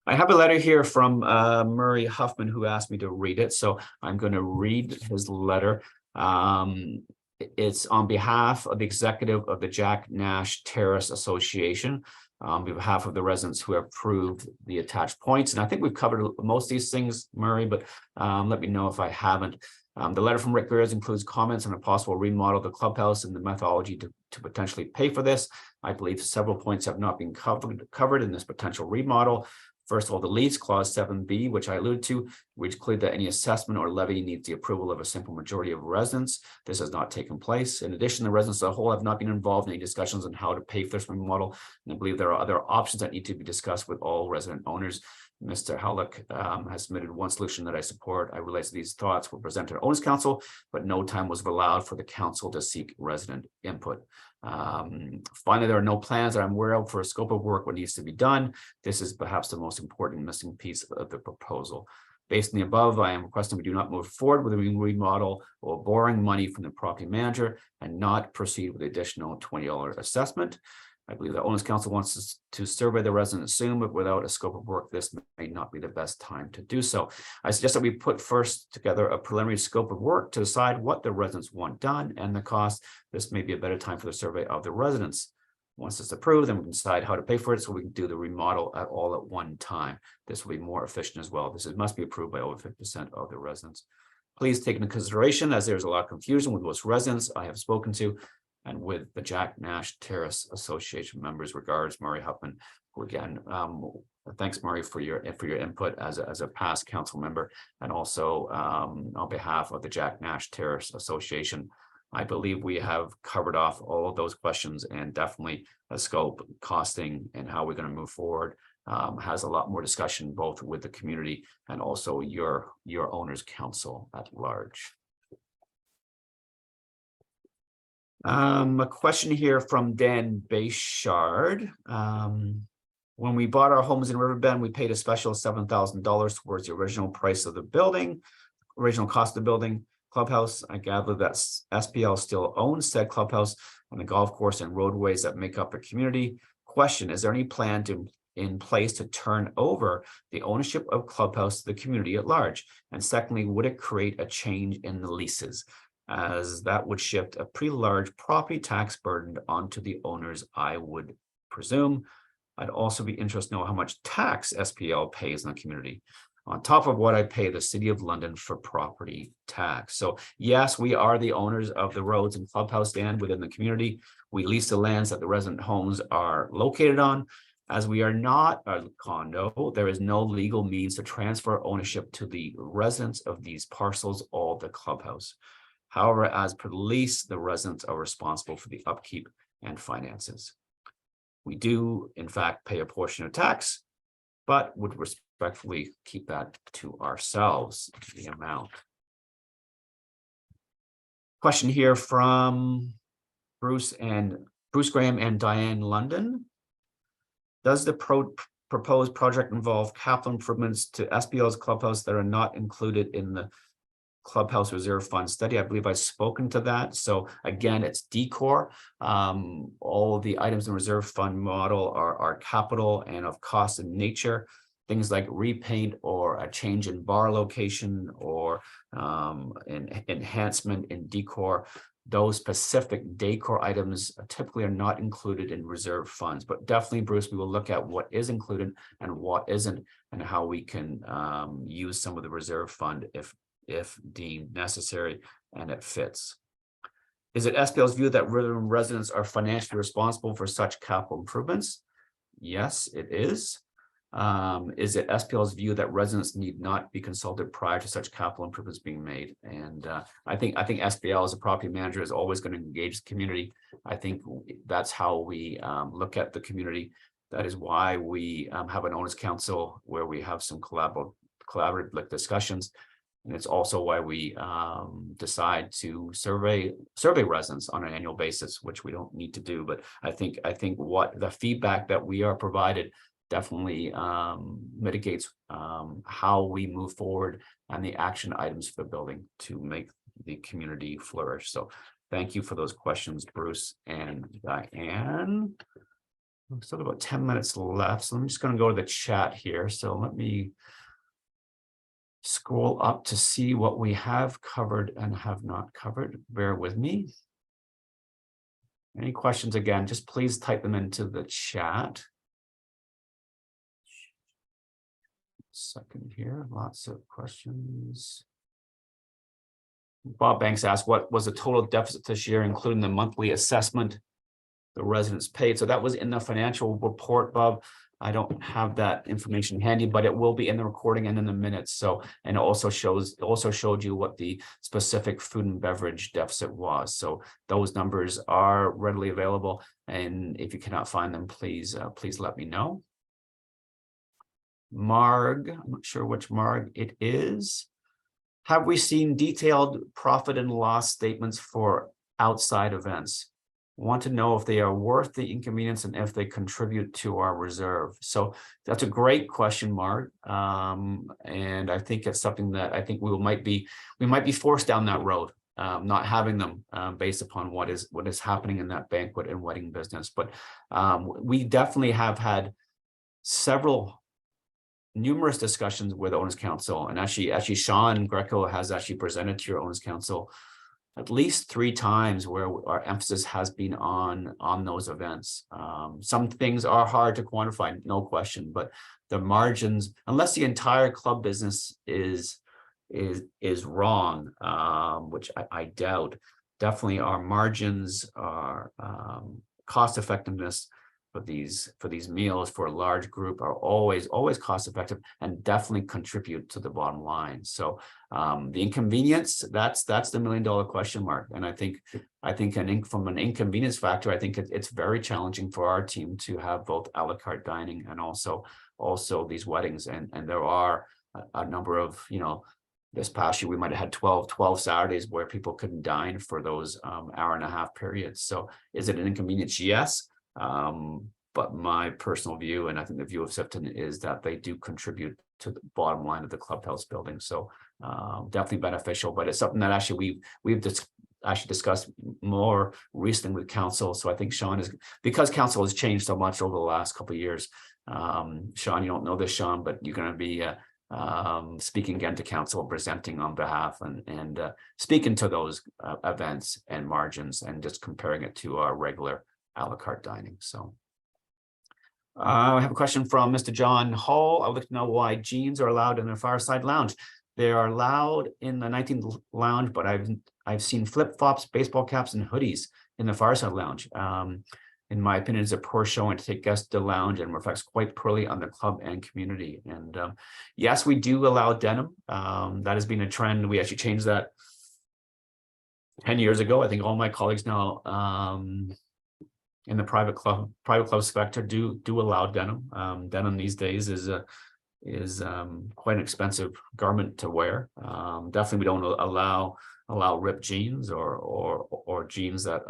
I have a letter here from Murray Huffman, who asked me to read it. So I'm going to read his letter. It's on behalf of the executive of the Jack Nash Terrace Association. on behalf of the residents who have approved the attached points. And I think we've covered most of these things, Murray, but let me know if I haven't. The letter from Rick Beers includes comments on a possible remodel of the clubhouse and the methodology to potentially pay for this. I believe several points have not been covered in this potential remodel. First of all, the lease clause 7B, which I alluded to, which include that any assessment or levy needs the approval of a simple majority of residents. This has not taken place. In addition, the residents as a whole have not been involved in any discussions on how to pay for this remodel. And I believe there are other options that need to be discussed with all resident owners. Mr. Halleck has submitted one solution that I support. I realize these thoughts were presented to Owners Council, but no time was allowed for the council to seek resident input. Finally, there are no plans that I'm aware of for a scope of work what needs to be done. This is perhaps the most important missing piece of the proposal. Based on the above, I am requesting we do not move forward with a remodel or borrowing money from the property manager and not proceed with the additional $20 assessment. I believe the Owners Council wants us to survey the residents soon, but without a scope of work, this may not be the best time to do so. I suggest that we put first together a preliminary scope of work to decide what the residents want done and the cost. This may be a better time for the survey of the residents. Once it's approved, then we can decide how to pay for it so we can do the remodel all at one time. This will be more efficient as well. This must be approved by over 50% of the residents. Please take into consideration, as there's a lot of confusion with most residents I have spoken to, and with the Jack Nash Terrace Association members. Regards, Murray Huffman, who again, thanks Murray for your input as a past council member, and also on behalf of the Jack Nash Terrace Association. I believe we have covered off all of those questions, and definitely a scope, costing, and how we're going to move forward has a lot more discussion both with the community and also your owners council at large. A question here from Dan Bayshard. When we bought our homes in Riverbend, we paid a special $7,000 towards the original price of the building, original cost of the building. Clubhouse, I gather that SPL still owns said clubhouse and the golf course and roadways that make up a community. Question, is there any plan in place to turn over the ownership of clubhouse to the community at large? And secondly, would it create a change in the leases, as that would shift a pretty large property tax burden onto the owners, I would presume? I'd also be interested to know how much tax SPL pays in the community, on top of what I pay the City of London for property tax. So yes, we are the owners of the roads and clubhouse stand within the community. We lease the lands that the resident homes are located on. As we are not a condo, there is no legal means to transfer ownership to the residents of these parcels or the clubhouse. However, as per the lease, the residents are responsible for the upkeep and finances. We do, in fact, pay a portion of tax, but would respectfully keep that to ourselves, the amount. Question here from Bruce Graham and Diane London. Does the proposed project involve capital improvements to SPL's clubhouse that are not included in the Clubhouse Reserve Fund study? I believe I've spoken to that. So again, it's decor. All of the items in Reserve Fund model are capital and of cost in nature. Things like repaint or a change in bar location or an enhancement in decor. Those specific decor items typically are not included in reserve funds, but definitely, Bruce, we will look at what is included and what isn't, and how we can use some of the reserve fund if deemed necessary and it fits. Is it SPL's view that residents are financially responsible for such capital improvements? Yes, it is. Is it SPL's view that residents need not be consulted prior to such capital improvements being made? And I think SPL as a property manager is always going to engage the community. I think that's how we look at the community. That is why we have an owners council where we have some collaborative discussions. And it's also why we decide to survey residents on an annual basis, which we don't need to do. But I think what the feedback that we are provided definitely mitigates how we move forward and the action items for the building to make the community flourish. So thank you for those questions, Bruce and Diane. We've still about 10 minutes left, so I'm just going to go to the chat here. So let me scroll up to see what we have covered and have not covered. Bear with me. Any questions, again, just please type them into the chat. second here. Lots of questions. Bob Banks asked, what was the total deficit this year, including the monthly assessment the residents paid? So that was in the financial report, Bob. I don't have that information handy, but it will be in the recording and in the minutes. So, and it also showed you what the specific food and beverage deficit was. So those numbers are readily available. And if you cannot find them, please let me know. Marg, I'm not sure which Marg it is. Have we seen detailed profit and loss statements for outside events? Want to know if they are worth the inconvenience and if they contribute to our reserve. So that's a great question, Mark. And I think it's something that I think we might be forced down that road, not having them based upon what is happening in that banquet and wedding business. But we definitely have had numerous discussions with Owners Council, and actually Sean Greco has actually presented to your Owners Council at least 3 times where our emphasis has been on those events. Some things are hard to quantify, no question, but the margins, unless the entire club business is wrong, which I doubt, definitely our margins, our cost effectiveness for these meals for a large group are always cost effective and definitely contribute to the bottom line. So the inconvenience, that's the $1 million question mark. And I think from an inconvenience factor, I think it's very challenging for our team to have both a la carte dining and also these weddings. And there are a number of, this past year we might have had 12 Saturdays where people couldn't dine for those hour-and-a-half periods. So is it an inconvenience? Yes. But my personal view, and I think the view of Sifton, is that they do contribute to the bottom line of the clubhouse building. So definitely beneficial, but it's something that actually we've discussed more recently with council. So I think Sean because council has changed so much over the last couple of years. Sean, you don't know this, Sean, but you're going to be speaking again to council, presenting on behalf and speaking to those events and margins and just comparing it to our regular a la carte dining. So I have a question from Mr. John Hall. I would like to know why jeans are allowed in the fireside lounge. They are allowed in the 19th lounge, but I've seen flip-flops, baseball caps, and hoodies in the fireside lounge. In my opinion, it's a poor showing to take guests to the lounge and reflects quite poorly on the club and community. And yes, we do allow denim. That has been a trend. We actually changed that 10 years ago. I think all my colleagues now in the private club sector do allow denim. Denim these days is quite an expensive garment to wear. Definitely, we don't allow ripped jeans or jeans that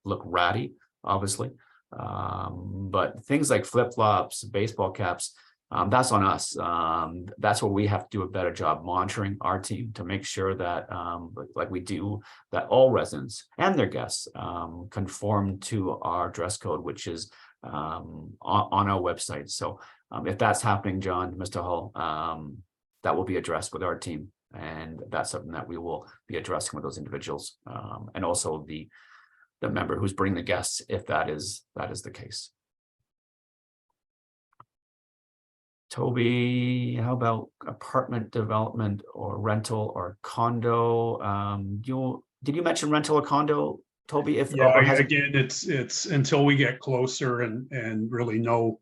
look ratty, obviously. But things like flip-flops, baseball caps, that's on us. That's where we have to do a better job monitoring our team to make sure that, like we do, that all residents and their guests conform to our dress code, which is on our website. So if that's happening, John, Mr. Hull, that will be addressed with our team. And that's something that we will be addressing with those individuals and also the member who's bringing the guests, if that is the case. Toby, how about apartment development or rental or condo? Did you mention rental or condo, Toby? Again, it's until we get closer and really know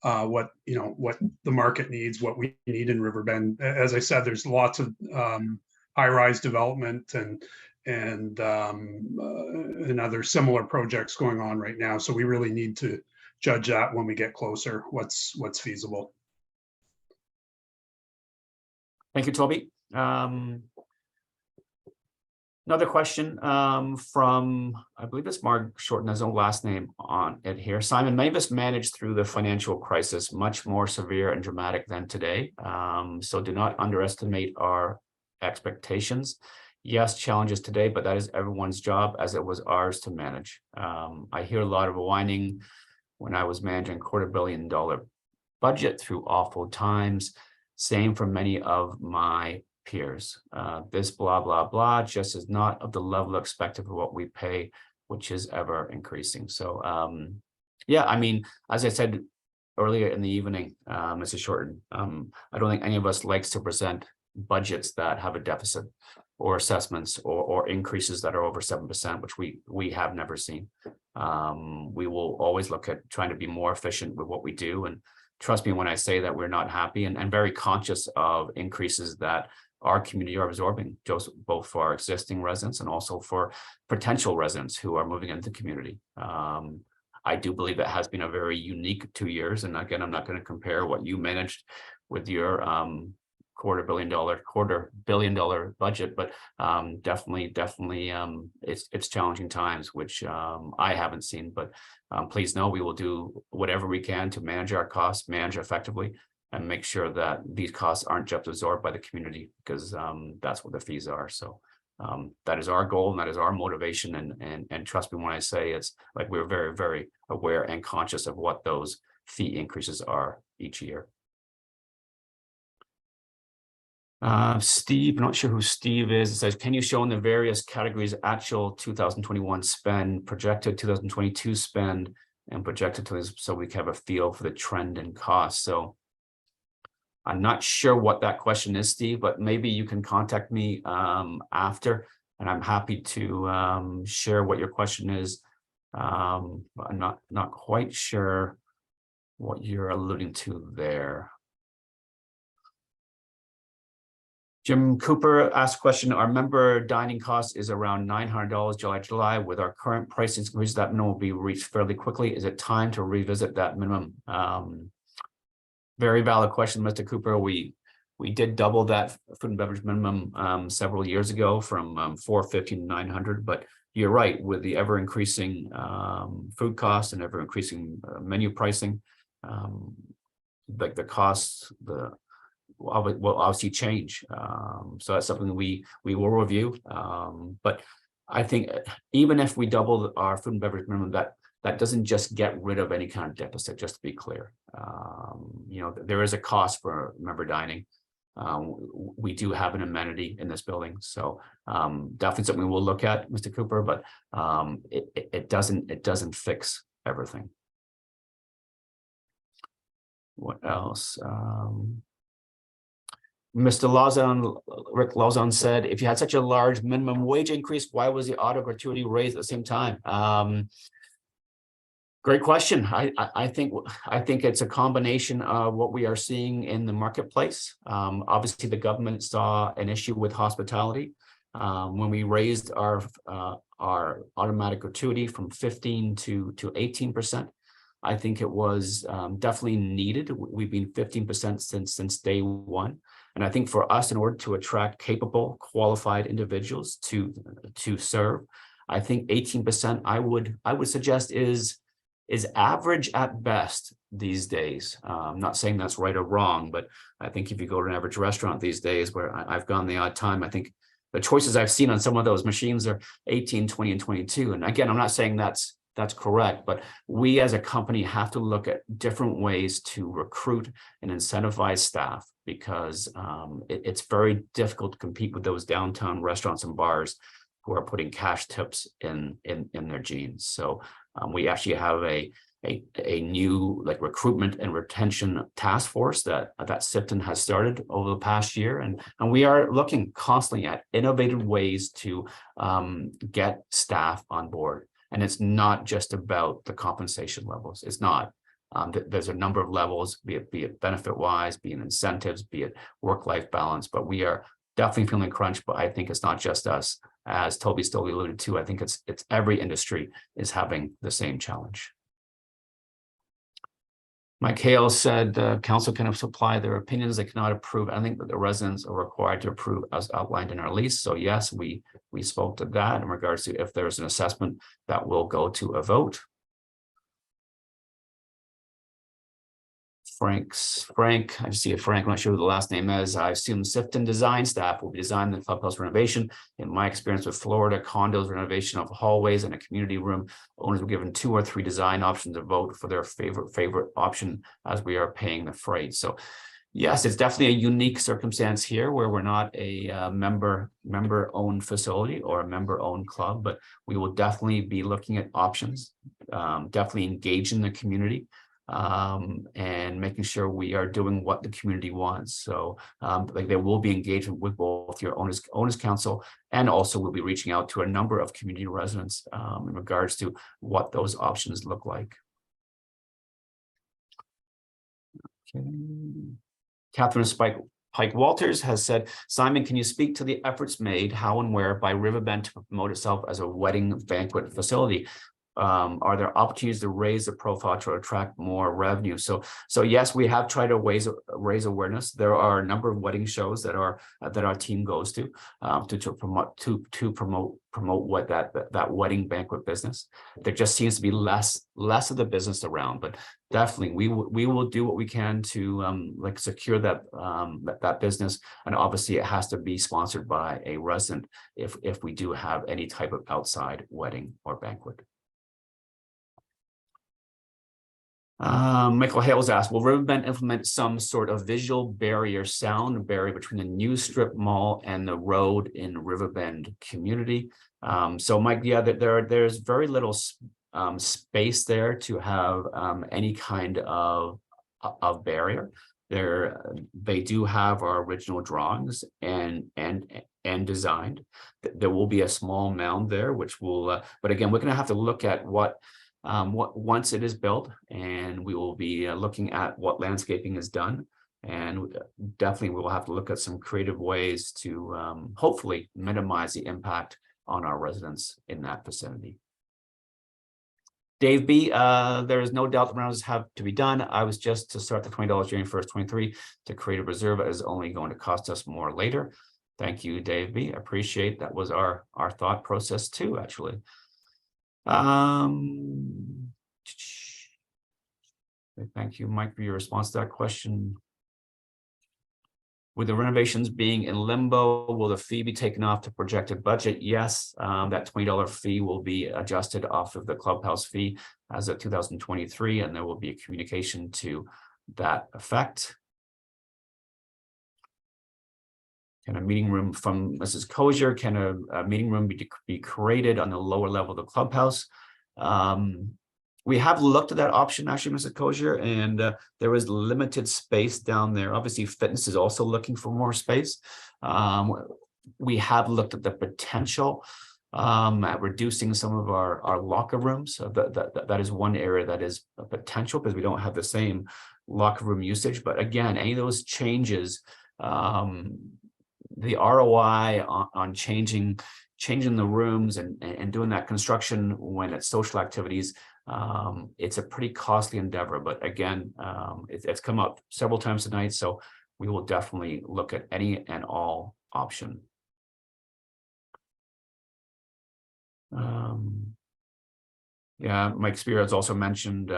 what the market needs, what we need in RiverBend. As I said, there's lots of high-rise development and other similar projects going on right now. So we really need to judge that when we get closer, what's feasible. Thank you, Toby. Another question from, I believe it's Mark Shorten, has no last name on it here. Simon, many of us managed through the financial crisis, much more severe and dramatic than today. So do not underestimate our expectations. Yes, challenges today, but that is everyone's job, as it was ours to manage. I hear a lot of whining when I was managing $250 million budget through awful times. Same for many of my peers. This blah, blah, blah just is not of the level expected for what we pay, which is ever increasing. So yeah, I mean, as I said earlier in the evening, Mrs. Shorten, I don't think any of us likes to present budgets that have a deficit or assessments or increases that are over 7%, which we have never seen. We will always look at trying to be more efficient with what we do. And trust me when I say that we're not happy and very conscious of increases that our community are absorbing, just both for our existing residents and also for potential residents who are moving into the community. I do believe it has been a very unique 2 years. And again, I'm not going to compare what you managed with your quarter billion dollar budget, but definitely it's challenging times, which I haven't seen. But please know we will do whatever we can to manage our costs, manage effectively, and make sure that these costs aren't just absorbed by the community, because that's what the fees are. So that is our goal and that is our motivation. And trust me when I say it's like we're very, very aware and conscious of what those fee increases are each year. Steve, I'm not sure who Steve is. It says, can you show in the various categories actual 2021 spend, projected 2022 spend, and projected to this, so we can have a feel for the trend in costs? So I'm not sure what that question is, Steve, but maybe you can contact me after, and I'm happy to share what your question is. But I'm not quite sure what you're alluding to there. Jim Cooper asked a question, our member dining cost is around $900 July. With our current price increase, that minimum will be reached fairly quickly. Is it time to revisit that minimum? Very valid question, Mr. Cooper. We did double that food and beverage minimum several years ago from $450 to $900. But you're right, with the ever increasing food costs and ever increasing menu pricing, like the costs, will obviously change. So that's something we will review. But I think even if we double our food and beverage minimum, that doesn't just get rid of any kind of deficit, just to be clear. You know, there is a cost for member dining. We do have an amenity in this building. So definitely something we'll look at, Mr. Cooper, but it doesn't fix everything. What else? Mr. Lawson, Rick Lawson said, if you had such a large minimum wage increase, why was the auto gratuity raised at the same time? Great question. I think it's a combination of what we are seeing in the marketplace. Obviously, the government saw an issue with hospitality when we raised our automatic gratuity from 15% to 18%. I think it was definitely needed. We've been 15% since day one. And I think for us, in order to attract capable, qualified individuals to serve, I think 18% I would suggest is average at best these days. I'm not saying that's right or wrong, but I think if you go to an average restaurant these days, where I've gone the odd time, I think the choices I've seen on some of those machines are 18, 20, and 22. And again, I'm not saying that's correct, but we as a company have to look at different ways to recruit and incentivize staff, because it's very difficult to compete with those downtown restaurants and bars who are putting cash tips in their jeans. So we actually have a new recruitment and retention task force that Sifton has started over the past year, and we are looking constantly at innovative ways to get staff on board. And it's not just about the compensation levels. It's not. There's a number of levels, be it benefit-wise, be it incentives, be it work-life balance. But we are definitely feeling crunched. But I think it's not just us, as Toby Stoley alluded to. I think it's every industry is having the same challenge. Mike Hale said the council can supply their opinions. They cannot approve. I think that the residents are required to approve as outlined in our lease. So yes, we spoke to that in regards to if there's an assessment that will go to a vote. Frank, I see a Frank, I'm not sure who the last name is. I assume Sifton design staff will be designing the clubhouse renovation. In my experience with Florida condos renovation of hallways and a community room, owners were given 2 or 3 design options to vote for their favorite option as we are paying the freight. So yes, it's definitely a unique circumstance here where we're not a member-owned facility or a member-owned club, but we will definitely be looking at options, definitely engage in the community. and making sure we are doing what the community wants. So like there will be engagement with both your owners council, and also we'll be reaching out to a number of community residents in regards to what those options look like. Okay. Catherine Pike Walters has said, Simon, can you speak to the efforts made, how and where, by RiverBend to promote itself as a wedding banquet facility? Are there opportunities to raise the profile to attract more revenue? So yes, we have tried to raise awareness. There are a number of wedding shows that our team goes to promote what that wedding banquet business. There just seems to be less of the business around, but definitely we will do what we can to like secure that business, and obviously it has to be sponsored by a resident if we do have any type of outside wedding or banquet. Michael Hales asked, will RiverBend implement some sort of visual sound barrier between the new strip mall and the road in RiverBend community? So Mike, yeah, there's very little space there to have any kind of barrier. They do have our original drawings and designed. There will be a small mound there, which will, but again, we're going to have to look at what once it is built, and we will be looking at what landscaping is done, and definitely we will have to look at some creative ways to hopefully minimize the impact on our residents in that vicinity. Dave B, there is no doubt the rounds have to be done. I was just to start the $20 January 1st, 23 to create a reserve is only going to cost us more later. Thank you, Dave B. Appreciate that was our thought process too, actually. Thank you, Mike, for your response to that question. With the renovations being in limbo, will the fee be taken off the projected budget? Yes, that $20 fee will be adjusted off of the clubhouse fee as of 2023, and there will be a communication to that effect. Can a meeting room from Mrs. Kozier, can a meeting room be created on the lower level of the clubhouse? We have looked at that option, actually, Mrs. Kozier, and there is limited space down there. Obviously, fitness is also looking for more space. We have looked at the potential at reducing some of our locker rooms. So that is one area that is a potential, because we don't have the same locker room usage. But again, any of those changes, the ROI on changing the rooms and doing that construction when it's social activities, it's a pretty costly endeavor. But again, it's come up several times tonight, so we will definitely look at any and all option. Yeah, Mike Spear has also mentioned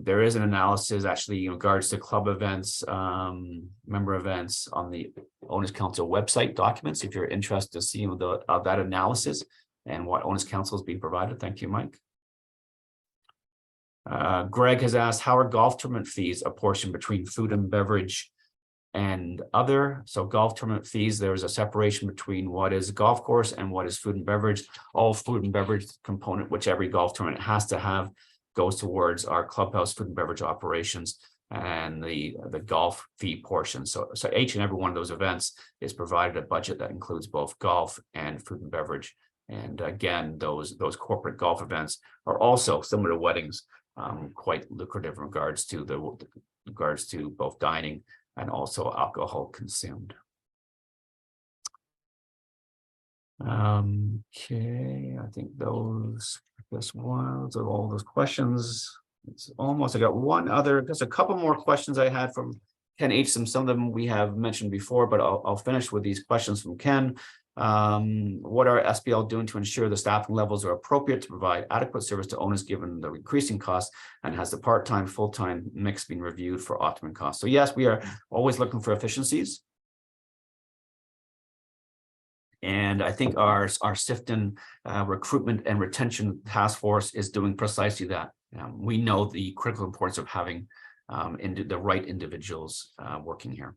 there is an analysis actually in regards to club events, member events on the Owners Council website documents. If you're interested to see that analysis and what Owners Council is being provided. Thank you, Mike. Greg has asked, how are golf tournament fees apportioned between food and beverage and other? So golf tournament fees, there's a separation between what is golf course and what is food and beverage. All food and beverage component, which every golf tournament has to have, goes towards our clubhouse food and beverage operations and the golf fee portion. So each and every one of those events is provided a budget that includes both golf and food and beverage. And again, those corporate golf events are also similar to weddings, quite lucrative in regards to both dining and also alcohol consumed. Okay, I think those are all those questions. It's almost, I got one other, there's a couple more questions I had from Ken H. Some of them we have mentioned before, but I'll finish with these questions from Ken. What are SPL doing to ensure the staffing levels are appropriate to provide adequate service to owners given the increasing costs, and has the part-time, full-time mix been reviewed for optimum costs? So yes, we are always looking for efficiencies. And I think our Sifton recruitment and retention task force is doing precisely that. We know the critical importance of having the right individuals working here.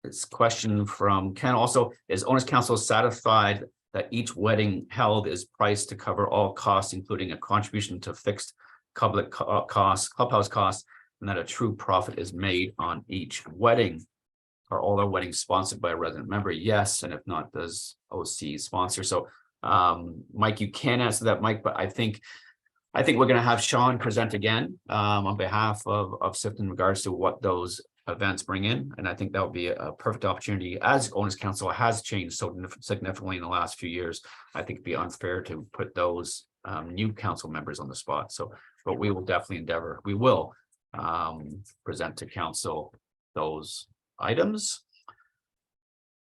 This question from Ken also, is Owners Council satisfied that each wedding held is priced to cover all costs, including a contribution to fixed clubhouse costs, and that a true profit is made on each wedding. Are all our weddings sponsored by a resident member? Yes, and if not, does OC sponsor? So Mike, you can answer that, Mike, but I think we're going to have Sean present again on behalf of SIFT in regards to what those events bring in. And I think that would be a perfect opportunity, as Owners Council has changed so significantly in the last few years. I think it'd be unfair to put those new council members on the spot. So, but we will definitely endeavor. We will present to council those items.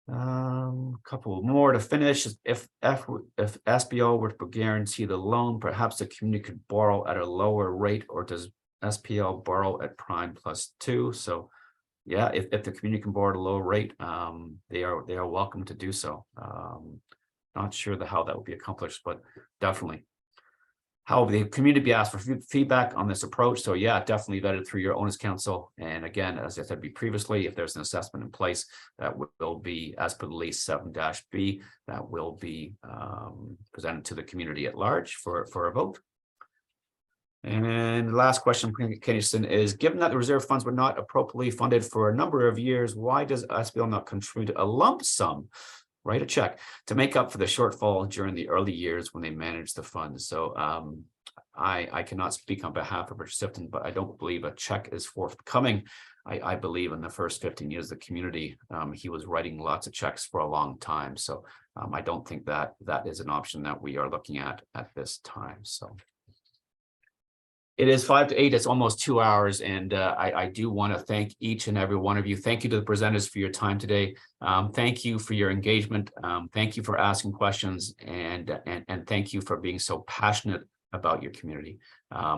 Couple more to finish. If SBO were to guarantee the loan, perhaps the community could borrow at a lower rate, or does SPL borrow at prime +2? So yeah, if the community can borrow at a lower rate, they are welcome to do so. Not sure how that would be accomplished, but definitely. How the community be asked for feedback on this approach. So yeah, definitely vetted through your Owners Council. And again, as I said previously, if there's an assessment in place, that will be, as per the lease 7-B, that will be presented to the community at large for a vote. And the last question, Kennison, is given that the reserve funds were not appropriately funded for a number of years, why does SBL not contribute a lump sum, write a check, to make up for the shortfall during the early years when they managed the funds? So I cannot speak on behalf of Richard Sifton, but I don't believe a check is forthcoming. I believe in the first 15 years of the community, he was writing lots of checks for a long time. So I don't think that is an option that we are looking at this time. So it is 5 to 8. It's almost 2 hours. And I do want to thank each and every one of you. Thank you to the presenters for your time today. Thank you for your engagement. Thank you for asking questions, and thank you for being so passionate about your community.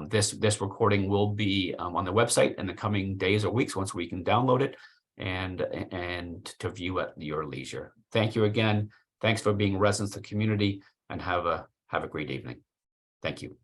This recording will be on the website in the coming days or weeks once we can download it and to view at your leisure. Thank you again. Thanks for being residents of the community, and have a great evening. Thank you.